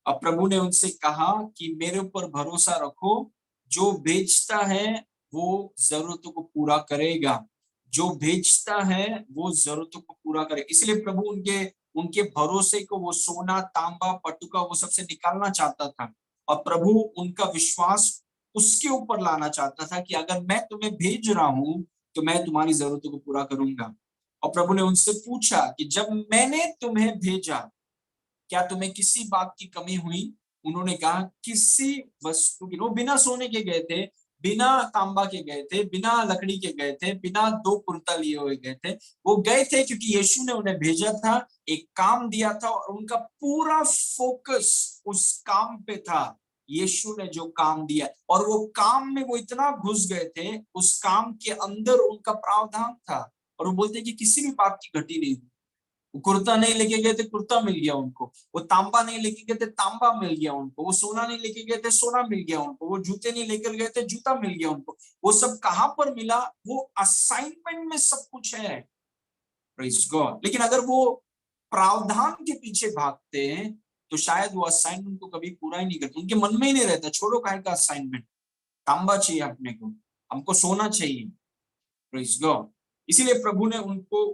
A: और प्रभु ने उनसे कहा कि मेरे ऊपर भरोसा रखो, जो बेचता है वो जरूरतों को पूरा करेगा, जो बेचता है वो जरूरतों को पूरा करे। इसलिए प्रभु उनके उनके भरोसे को, वो सोना तांबा पटुका वो सबसे निकालना चाहता था, और प्रभु उनका विश्वास उसके ऊपर लाना चाहता था कि अगर मैं तुम्हें भेज रहा हूं तो मैं तुम्हारी जरूरतों को पूरा करूंगा। और प्रभु ने उनसे पूछा कि जब मैंने तुम्हें भेजा, क्या तुम्हें किसी बात की कमी हुई? उन्होंने कहा किसी वस्तु की। वो बिना सोने के गए थे, बिना तांबा के गए थे, बिना लकड़ी के गए थे, बिना 2 कुर्ता लिए हुए गए थे। वो गए थे क्योंकि यीशु ने उन्हें भेजा था, एक काम दिया था, और उनका पूरा फोकस उस काम पे था। यीशु ने जो काम दिया, और वो काम में वो इतना घुस गए थे, उस काम के अंदर उनका प्रावधान था। और वो बोलते कि किसी भी बात की घटी नहीं। कुर्ता नहीं लेके गए थे, कुर्ता मिल गया उनको। वो तांबा नहीं लेके गए थे, तांबा मिल गया उनको। वो सोना नहीं लेके गए थे, सोना मिल गया उनको। वो जूते नहीं लेकर गए थे, जूता मिल गया उनको। वो सब कहां पर मिला? वो असाइनमेंट में सब कुछ है, प्रेज गॉड। लेकिन अगर वो प्रावधान के पीछे भागते हैं तो शायद वो असाइनमेंट को कभी पूरा ही नहीं करते। उनके मन में ही नहीं रहता, छोड़ो काहे का असाइनमेंट, तांबा चाहिए अपने को, हमको सोना चाहिए, प्रेज गॉड। इसीलिए प्रभु ने उनको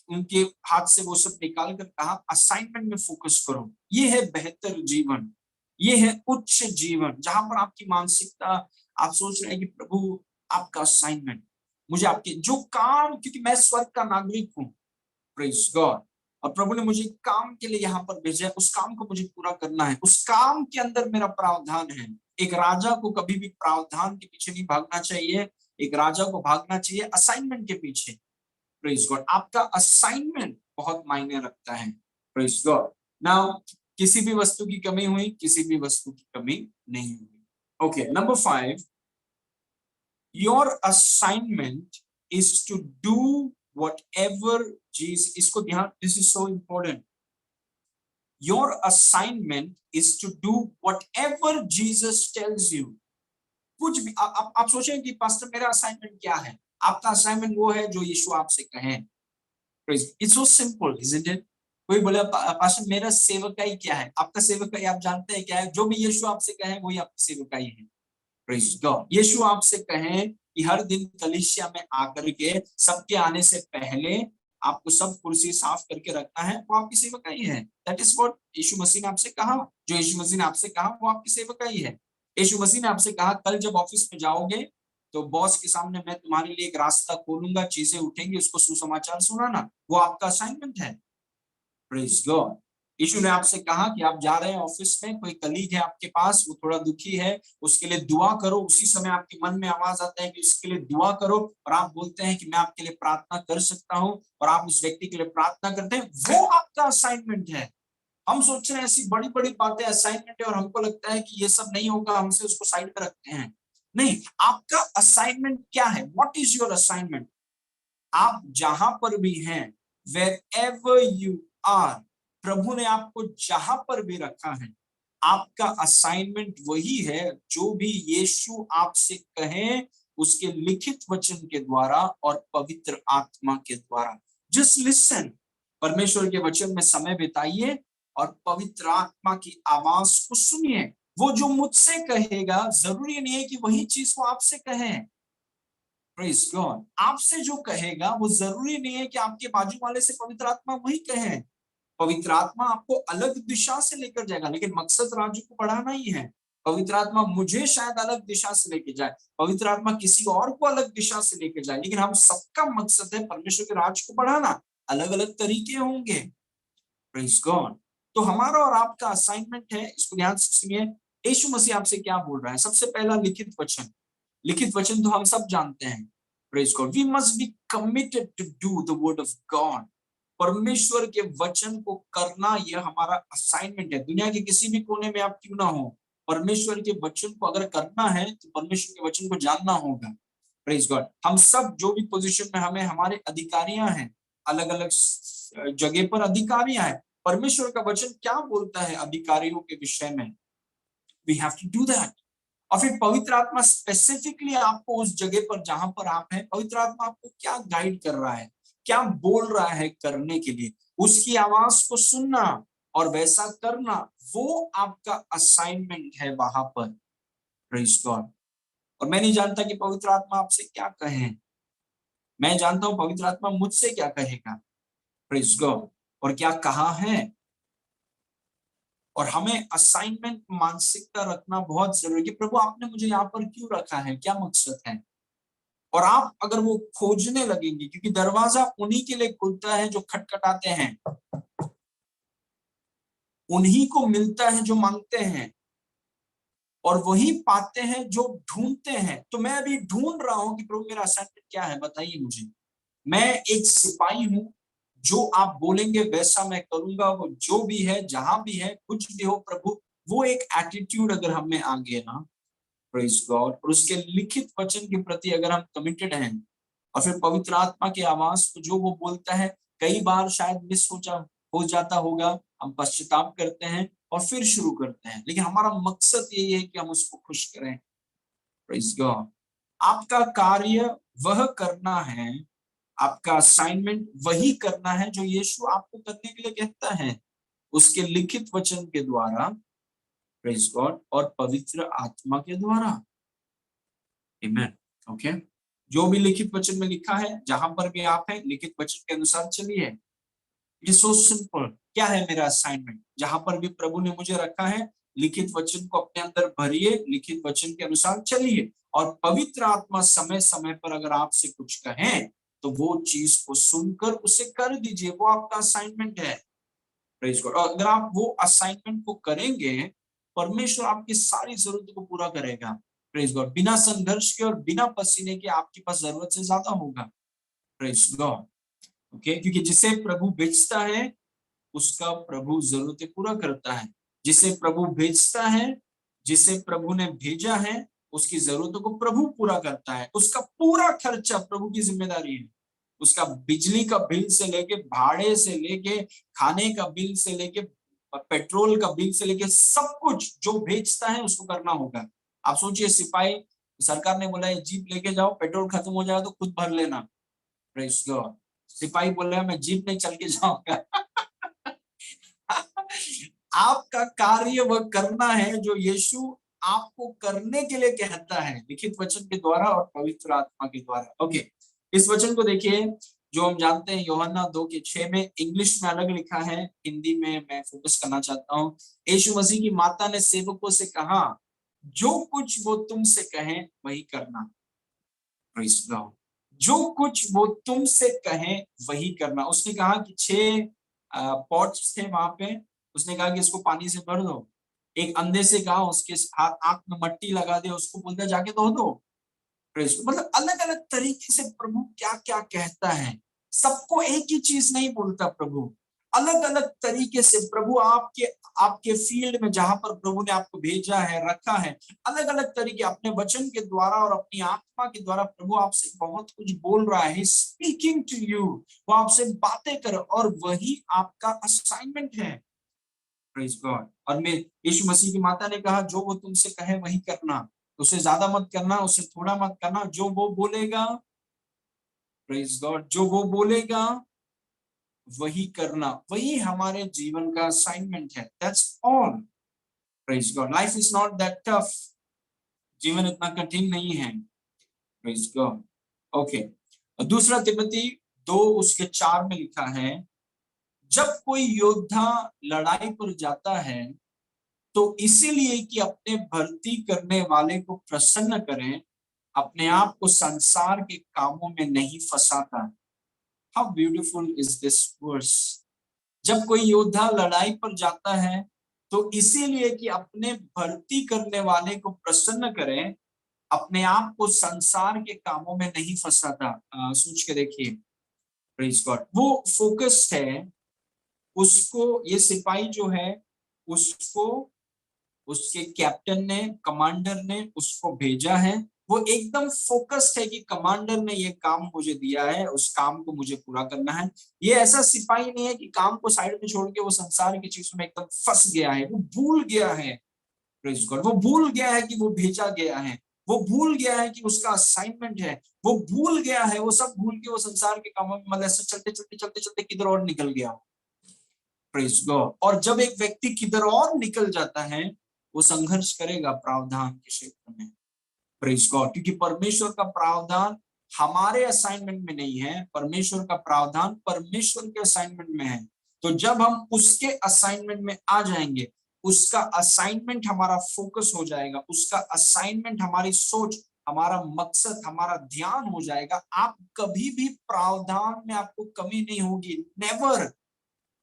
A: उनके हाथ से वो सब निकाल कर कहा असाइनमेंट में फोकस करो। ये है बेहतर जीवन, ये है उच्च जीवन, जहां पर आपकी मानसिकता, आप सोच रहे हैं कि प्रभु आपका असाइनमेंट, मुझे आपके जो काम, क्योंकि मैं स्वर्ग का नागरिक हूँ, प्रेज गॉड, और प्रभु ने मुझे काम के लिए यहाँ पर भेजा है, उस काम को मुझे पूरा करना है। उस काम के अंदर मेरा प्रावधान है। एक राजा को कभी भी प्रावधान के पीछे नहीं भागना चाहिए, एक राजा को भागना चाहिए असाइनमेंट के पीछे। Praise God. आपका असाइनमेंट बहुत मायने रखता है, प्रेज गॉड। नाउ किसी भी वस्तु की कमी हुई, किसी भी वस्तु की कमी नहीं हुई। Okay, number 5, your assignment is to do whatever Jesus, इसको ध्यान, this is so important. Your assignment is to do whatever Jesus tells you. कुछ भी आप सोचें कि पास्टर मेरा असाइनमेंट क्या है? आपका असाइनमेंट वो है जो यीशु आपसे कहे। It's so simple, isn't it? कोई बोला पास्टर मेरा सेवकाई क्या है? आपका सेवकाई आप जानते हैं क्या है? जो भी यीशु आपसे कहे वही आपकी सेवकाई है। Praise God. यीशु आपसे कहें कि हर दिन कलीसिया में आकर के सबके आने से पहले आपको सब कुर्सी साफ करके रखना है, वो आपकी सेवकाई है। दैट इज व्हाट यीशु मसीह ने आपसे कहा। जो यीशु मसीह ने आपसे कहा वो आपकी सेवकाई है। यीशु मसीह ने आपसे कहा कल जब ऑफिस में जाओगे तो बॉस के सामने मैं तुम्हारे लिए एक रास्ता खोलूंगा, चीजें उठेंगी, उसको सुसमाचार सुनाना, वो आपका असाइनमेंट है। Praise God. यीशु ने आपसे कहा कि आप जा रहे हैं ऑफिस में, कोई कलीग है आपके पास, वो थोड़ा दुखी है, उसके लिए दुआ करो। उसी समय आपके मन में आवाज आता है कि उसके लिए दुआ करो, और आप बोलते हैं कि मैं आपके लिए प्रार्थना कर सकता हूं, और आप उस व्यक्ति के लिए प्रार्थना करते हैं, वो आपका असाइनमेंट है। हम सोच रहे हैं ऐसी बड़ी बड़ी बातें असाइनमेंट है, और हमको लगता है कि ये सब नहीं होगा हमसे, उसको साइड पे रखते हैं। नहीं, आपका असाइनमेंट क्या है? What is your assignment? आप जहां पर भी हैं, wherever you are, प्रभु ने आपको जहां पर भी रखा है, आपका असाइनमेंट वही है जो भी यीशु आपसे कहे उसके लिखित वचन के द्वारा और पवित्र आत्मा के द्वारा। जस्ट लिसन, परमेश्वर के वचन में समय बिताइए और पवित्र आत्मा की आवाज को सुनिए। वो जो मुझसे कहेगा जरूरी नहीं है कि वही चीज वो आपसे कहे। Praise God. आपसे जो कहेगा वो जरूरी नहीं है कि आपके बाजू वाले से पवित्र आत्मा वही कहे। पवित्र आत्मा आपको अलग दिशा से लेकर जाएगा, लेकिन मकसद राज्य को बढ़ाना ही है। पवित्र आत्मा मुझे शायद अलग दिशा से लेके जाए, पवित्र आत्मा किसी और को अलग दिशा से लेके जाए, लेकिन हम सबका मकसद है परमेश्वर के राज्य को बढ़ाना। अलग अलग तरीके होंगे। Praise God. तो हमारा और आपका असाइनमेंट है, इसको ध्यान से सुनिए। यीशु मसीह आपसे क्या बोल रहा है? सबसे पहला लिखित वचन, लिखित वचन तो हम सब जानते हैं। Praise God. We must be committed to do the word of God. परमेश्वर के वचन को करना यह हमारा असाइनमेंट है। दुनिया के किसी भी कोने में आप क्यों ना हो, परमेश्वर के वचन को अगर करना है तो परमेश्वर के वचन को जानना होगा। Praise God. हम सब जो भी पोजीशन में हमें हमारे अधिकारियां हैं, अलग अलग जगह पर अधिकारियां हैं, परमेश्वर का वचन क्या बोलता है अधिकारियों के विषय में, we have to do that. और फिर पवित्र आत्मा स्पेसिफिकली आपको उस जगह पर जहां पर आप हैं, पवित्र आत्मा आपको क्या गाइड कर रहा है, क्या बोल रहा है करने के लिए, उसकी आवाज को सुनना और वैसा करना, वो आपका असाइनमेंट है वहां पर। Praise God. और मैं नहीं जानता कि पवित्र आत्मा आपसे क्या कहे, मैं जानता हूं पवित्र आत्मा मुझसे क्या कहेगा। Praise God. और क्या कहा है। और हमें असाइनमेंट मानसिकता रखना बहुत जरूरी है। प्रभु आपने मुझे यहाँ पर क्यों रखा है, क्या मकसद है। और आप अगर वो खोजने लगेंगे, क्योंकि दरवाजा उन्हीं के लिए खुलता है जो खटखटाते हैं, उन्हीं को मिलता है जो मांगते हैं, और वही पाते हैं जो ढूंढते हैं। तो मैं अभी ढूंढ रहा हूं कि प्रभु मेरा असाइनमेंट क्या है, बताइए मुझे। मैं एक सिपाही हूं, जो आप बोलेंगे वैसा मैं करूंगा, वो जो भी है जहां भी है कुछ भी हो प्रभु, वो एक एटीट्यूड अगर हम में आ गया ना, प्रेज गॉड, और उसके लिखित वचन के प्रति अगर हम कमिटेड हैं, और फिर पवित्र आत्मा की आवाज को जो वो बोलता है, कई बार शायद मिस हो जाता होगा, हम पश्चाताप करते हैं और फिर शुरू करते हैं, लेकिन हमारा मकसद यही है कि हम उसको खुश करें। Praise God. आपका कार्य वह करना है, आपका असाइनमेंट वही करना है जो यीशु आपको करने के लिए कहता है, उसके लिखित वचन के द्वारा, प्रेज गॉड, और पवित्र आत्मा के द्वारा। आमेन। ओके। जो भी लिखित वचन में लिखा है, जहां पर भी आप हैं, लिखित वचन के अनुसार चलिए। It is so simple. क्या है मेरा असाइनमेंट, जहां पर भी प्रभु ने मुझे रखा है, लिखित वचन को अपने अंदर भरिए, लिखित वचन के अनुसार चलिए, और पवित्र आत्मा समय समय पर अगर आपसे कुछ कहें तो वो चीज को सुनकर उसे कर दीजिए, वो आपका असाइनमेंट है। Praise God. और अगर आप वो असाइनमेंट को करेंगे, परमेश्वर आपकी सारी जरूरतों को पूरा करेगा। Praise God. बिना संघर्ष के और बिना पसीने के आपके पास जरूरत से ज्यादा होगा। Praise God. ओके। क्योंकि जिसे प्रभु भेजता है उसका प्रभु जरूरतें पूरा करता है। जिसे प्रभु भेजता है, जिसे प्रभु ने भेजा है, उसकी जरूरतों को प्रभु पूरा करता है। उसका पूरा खर्चा प्रभु की जिम्मेदारी है। उसका बिजली का बिल से लेके, भाड़े से लेके, खाने का बिल से लेके, पेट्रोल का बिल से लेके, सब कुछ जो भेजता है उसको करना होगा। आप सोचिए, सिपाही, सरकार ने बोला है जीप लेके जाओ, पेट्रोल खत्म हो जाए तो खुद भर लेना। Praise God. सिपाही बोल रहा है मैं जीप नहीं चल के जाऊंगा। आपका कार्य वह करना है जो यीशु आपको करने के लिए कहता है, लिखित वचन के द्वारा और पवित्र आत्मा के द्वारा। ओके। इस वचन को देखिए, जो हम जानते हैं यूहन्ना 2:6 में, इंग्लिश में अलग लिखा है, हिंदी में मैं फोकस करना चाहता हूँ। यीशु मसीह की माता ने सेवकों से कहा, जो कुछ वो तुमसे कहें वही करना। Praise God. जो कुछ वो तुमसे कहें वही करना। उसने कहा कि 6 पॉट्स थे वहां पे, उसने कहा कि इसको पानी से भर दो। एक अंधे से कहा उसके हाथ आंख में मट्टी लगा दे, उसको बोलता जाके धो दो। मतलब अलग अलग तरीके से प्रभु क्या क्या कहता है। सबको एक ही चीज नहीं बोलता प्रभु, अलग अलग तरीके से प्रभु आपके आपके फील्ड में जहां पर प्रभु ने आपको भेजा है, रखा है, अलग अलग तरीके अपने वचन के द्वारा और अपनी आत्मा के द्वारा प्रभु आपसे बहुत कुछ बोल रहा है। स्पीकिंग टू यू, वो आपसे बातें कर, और वही आपका असाइनमेंट है। Praise God. और मैं, यीशु मसीह की माता ने कहा, जो वो तुमसे कहे वही करना। उससे ज्यादा मत करना, उससे थोड़ा मत करना, जो वो बोलेगा, प्रेज गॉड, जो वो बोलेगा वही करना, वही हमारे जीवन का असाइनमेंट है। That's all. Praise God. Life is not that tough. जीवन इतना कठिन नहीं है। Praise God. ओके। दूसरा तिमोथी 2:4 में लिखा है, जब कोई योद्धा लड़ाई पर जाता है तो इसीलिए कि अपने भर्ती करने वाले को प्रसन्न करें, अपने आप को संसार के कामों में नहीं फंसाता। How beautiful is this verse. जब कोई योद्धा लड़ाई पर जाता है तो इसीलिए कि अपने भर्ती करने वाले को प्रसन्न करें, अपने आप को संसार के कामों में नहीं फंसाता। सोच के देखिए, प्रेज गॉड, वो फोकस्ड है। उसको ये सिपाही जो है, उसको उसके कैप्टन ने, कमांडर ने उसको भेजा है। वो एकदम फोकस्ड है कि कमांडर ने ये काम मुझे दिया है, उस काम को मुझे पूरा करना है। ये ऐसा सिपाही नहीं है कि काम को साइड में छोड़ के वो संसार की चीजों में एकदम फंस गया है, वो भूल गया है। प्रेज गॉड, वो भूल गया है कि वो भेजा गया है, वो भूल गया है कि उसका असाइनमेंट है, वो भूल गया है, वो सब भूल के वो संसार के कामों में मतलब ऐसे चलते चलते चलते चलते किधर और निकल गया। Praise God. और जब एक व्यक्ति किधर और निकल जाता है, वो संघर्ष करेगा प्रावधान के क्षेत्र में। प्रेज गॉड, क्योंकि परमेश्वर का प्रावधान हमारे असाइनमेंट में नहीं है, परमेश्वर का प्रावधान परमेश्वर के असाइनमेंट में है। तो जब हम उसके असाइनमेंट में आ जाएंगे, उसका असाइनमेंट हमारा फोकस हो जाएगा, उसका असाइनमेंट हमारी सोच, हमारा मकसद, हमारा ध्यान हो जाएगा, आप कभी भी प्रावधान में आपको कमी नहीं होगी। नेवर।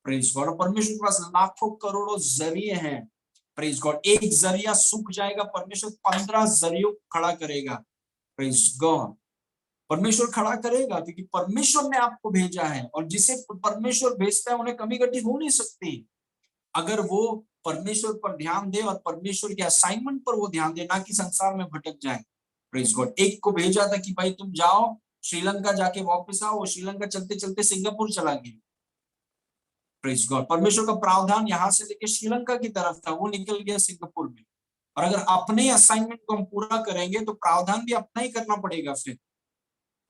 A: Praise God. और परमेश्वर के पास लाखों करोड़ों जरिए हैं। प्रेज गॉड, एक जरिया सूख जाएगा, परमेश्वर 15 जरियों खड़ा करेगा। प्रेज गॉड, परमेश्वर खड़ा करेगा, क्योंकि परमेश्वर ने आपको भेजा है, और जिसे परमेश्वर भेजता है उन्हें कमी गटी हो नहीं सकती। अगर वो परमेश्वर पर ध्यान दे और परमेश्वर के असाइनमेंट पर वो ध्यान दे, ना कि संसार में भटक जाए। प्रेज गॉड, एक को भेजा था कि भाई तुम जाओ श्रीलंका, जाके वापस आओ, वो श्रीलंका चलते चलते सिंगापुर चला गया। प्रेज गॉड, परमेश्वर का प्रावधान यहां से लेके श्रीलंका की तरफ था, वो निकल गया सिंगापुर में। और अगर अपने असाइनमेंट को हम पूरा करेंगे तो प्रावधान भी अपना ही करना पड़ेगा फिर।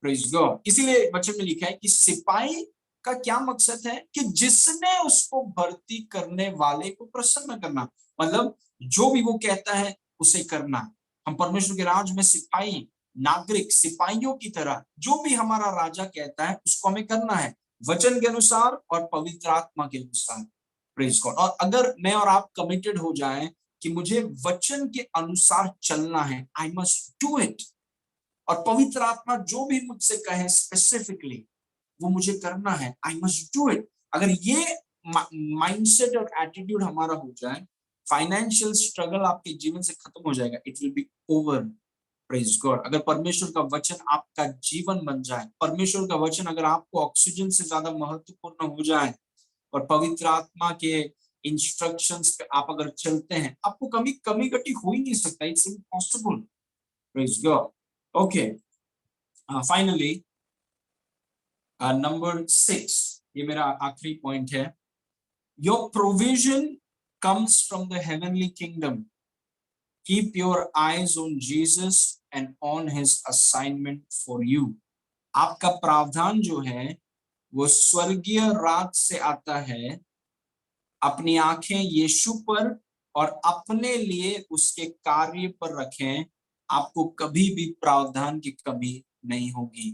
A: प्रेज गॉड, इसीलिए वचन में लिखा है कि सिपाही का क्या मकसद है कि जिसने उसको भर्ती करने वाले को प्रसन्न करना, मतलब जो भी वो कहता है उसे करना। हम परमेश्वर के राज में सिपाही, नागरिक, सिपाहियों की तरह जो भी हमारा राजा कहता है उसको हमें करना है, वचन के अनुसार और पवित्र आत्मा के अनुसार। Praise God. और अगर मैं और आप कमिटेड हो जाएं कि मुझे वचन के अनुसार चलना है, आई मस्ट डू इट, और पवित्र आत्मा जो भी मुझसे कहे स्पेसिफिकली वो मुझे करना है, आई मस्ट डू इट। अगर ये माइंडसेट और एटीट्यूड हमारा हो जाए, फाइनेंशियल स्ट्रगल आपके जीवन से खत्म हो जाएगा, it will be over. Praise God. अगर परमेश्वर का वचन आपका जीवन बन जाए, परमेश्वर का वचन अगर आपको ऑक्सीजन से ज्यादा महत्वपूर्ण हो जाए, और पवित्र आत्मा के इंस्ट्रक्शंस पे आप अगर चलते हैं, आपको कभी कमी गटी हो ही नहीं सकता, it's impossible. Praise God. Okay, finally number 6, ये मेरा आखिरी पॉइंट है। Your provision comes from the heavenly kingdom. Keep your eyes on Jesus and on his assignment for you. आपका प्रावधान जो है वो स्वर्गीय राज से आता है। अपनी आंखें यीशु पर और अपने लिए उसके कार्य पर रखें, आपको कभी भी प्रावधान की कमी नहीं होगी।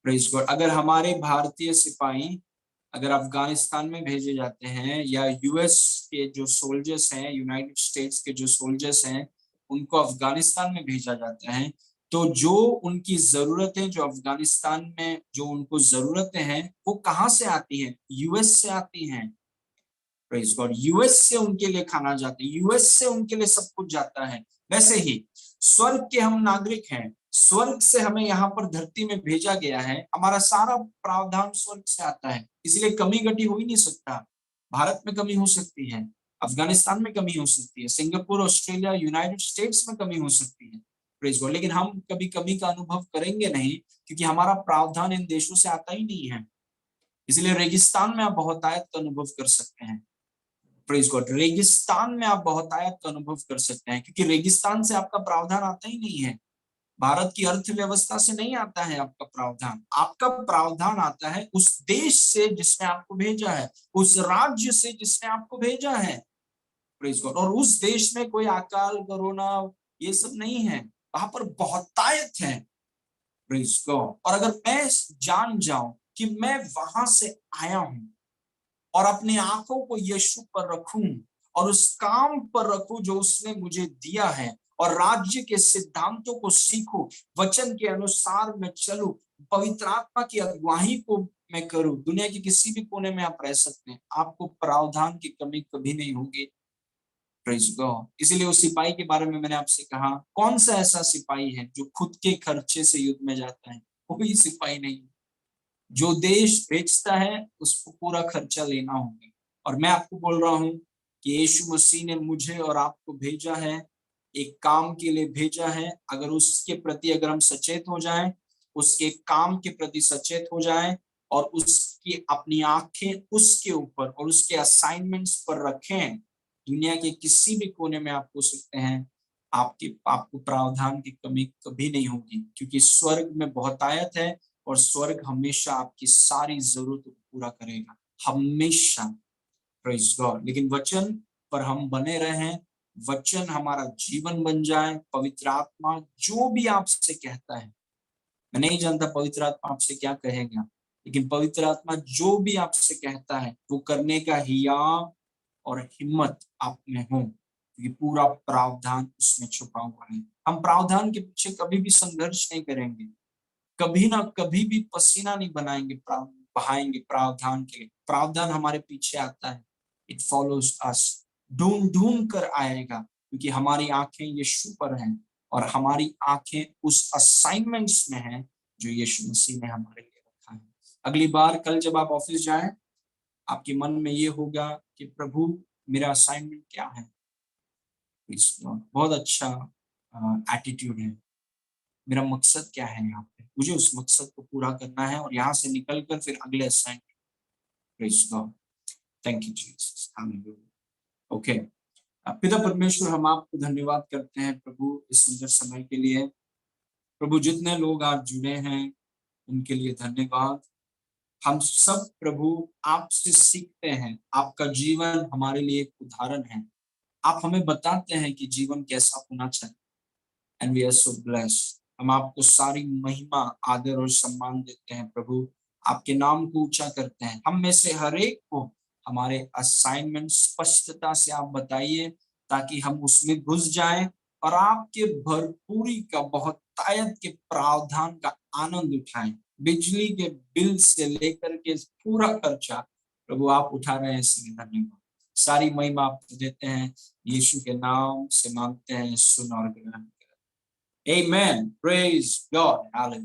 A: Praise God. अगर हमारे भारतीय सिपाही अगर अफगानिस्तान में भेजे जाते हैं, या यूएस के जो सोल्जर्स हैं, यूनाइटेड स्टेट्स के जो सोल्जर्स हैं, उनको अफगानिस्तान में भेजा जाता है, तो जो उनकी जरूरतें, जो अफगानिस्तान में जो उनको जरूरतें हैं, वो कहाँ से आती हैं? यूएस से आती हैं। Praise God. यूएस से उनके लिए खाना जाता है, यूएस से उनके लिए सब कुछ जाता है। वैसे ही स्वर्ग के हम नागरिक हैं, स्वर्ग से हमें यहाँ पर धरती में भेजा गया है, हमारा सारा प्रावधान स्वर्ग से आता है, इसलिए कमी घटी हो ही नहीं सकता। भारत में कमी हो सकती है, अफगानिस्तान में कमी हो सकती है, सिंगापुर, ऑस्ट्रेलिया, यूनाइटेड स्टेट्स में कमी हो सकती है। Praise God. लेकिन हम कभी कमी का अनुभव करेंगे नहीं, क्योंकि हमारा प्रावधान इन देशों से आता ही नहीं है। इसलिए रेगिस्तान में आप बहुतायत का अनुभव कर सकते हैं। Praise God. रेगिस्तान में आप बहुतायत का अनुभव कर सकते हैं, क्योंकि रेगिस्तान से आपका प्रावधान आता ही नहीं है। भारत की अर्थव्यवस्था से नहीं आता है आपका प्रावधान। आपका प्रावधान आता है उस देश से जिसने आपको भेजा है, उस राज्य से जिसने आपको भेजा है। Praise God. और उस देश में कोई अकाल, कोरोना, ये सब नहीं है, वहां पर बहुतायत है। Praise God. और अगर मैं जान जाऊं कि मैं वहां से आया हूं, और अपनी आंखों को यीशु पर रखूं, और उस काम पर रखूं जो उसने मुझे दिया है, और राज्य के सिद्धांतों को सीखूं, वचन के अनुसार मैं चलूं, पवित्र आत्मा की अगुवाई को मैं करूं, दुनिया के किसी भी कोने में आप रह सकते हैं, आपको प्रावधान की कमी कभी नहीं होगी। Praise God. इसीलिए उस सिपाही के बारे में मैंने आपसे कहा, कौन सा ऐसा सिपाही है जो खुद के खर्चे से युद्ध में जाता है? कोई सिपाही नहीं। जो देश बेचता है उसको पूरा खर्चा लेना होगा। और मैं आपको बोल रहा हूं कि यीशु मसीह ने मुझे और आपको भेजा है, एक काम के लिए भेजा है। अगर उसके प्रति अगर हम सचेत हो जाएं, उसके काम के प्रति सचेत हो जाएं और उसकी अपनी आंखें उसके ऊपर और उसके असाइनमेंट्स पर रखें, दुनिया के किसी भी कोने में आप हो सकते हैं, आपको प्रावधान की कमी कभी नहीं होगी, क्योंकि स्वर्ग में बहुतायत है और स्वर्ग हमेशा आपकी सारी जरूरत को पूरा करेगा, हमेशा। Praise God. लेकिन वचन पर हम बने रहें, वचन हमारा जीवन बन जाए। पवित्र आत्मा जो भी आपसे कहता है, मैं नहीं जानता पवित्र आत्मा आपसे क्या कहेगा, लेकिन पवित्र आत्मा जो भी आपसे कहता है वो करने का हियाव और हिम्मत आप में हो, क्योंकि पूरा प्रावधान उसमें छुपा हुआ है। हम प्रावधान के पीछे कभी भी संघर्ष नहीं करेंगे, कभी ना कभी भी पसीना नहीं बहाएंगे प्रावधान के लिए। प्रावधान हमारे पीछे आता है, इट फॉलोज अस, ढूंढ ढूंढ कर आएगा, क्योंकि हमारी आंखें यीशु पर हैं और हमारी आंखें उस असाइनमेंट्स में हैं जो यीशु मसीह ने हमारे लिए रखा है। अगली बार कल जब आप ऑफिस जाएं, आपके मन में ये होगा कि प्रभु मेरा असाइनमेंट क्या है। बहुत अच्छा एटीट्यूड है। मेरा मकसद क्या है यहाँ पे, मुझे उस मकसद को पूरा करना है और यहाँ से निकलकर फिर अगले assignment. Praise God, thank you Jesus, hallelujah. Okay, पिता परमेश्वर, हम आपको धन्यवाद करते हैं प्रभु इस सुंदर समय के लिए। प्रभु जितने लोग आज जुड़े हैं उनके लिए धन्यवाद। हम सब प्रभु आपसे सीखते हैं, आपका जीवन हमारे लिए एक उदाहरण है। आप हमें बताते हैं कि जीवन कैसा होना चाहिए, and we are so blessed. हम आपको सारी महिमा, आदर और सम्मान देते हैं प्रभु, आपके नाम को ऊंचा करते हैं। हम में से हर एक को हमारे असाइनमेंट स्पष्टता से आप बताइए, ताकि हम उसमें घुस जाएं और आपके भरपूरी का, बहुतायत के प्रावधान का आनंद उठाएं। बिजली के बिल से लेकर के पूरा खर्चा प्रभु आप उठा रहे हैं, इसलिए धन्यवाद। सारी महिमा आपको देते हैं, यीशु के नाम से मांगते हैं, सुन और ग्रहण। Amen. Praise God. Hallelujah.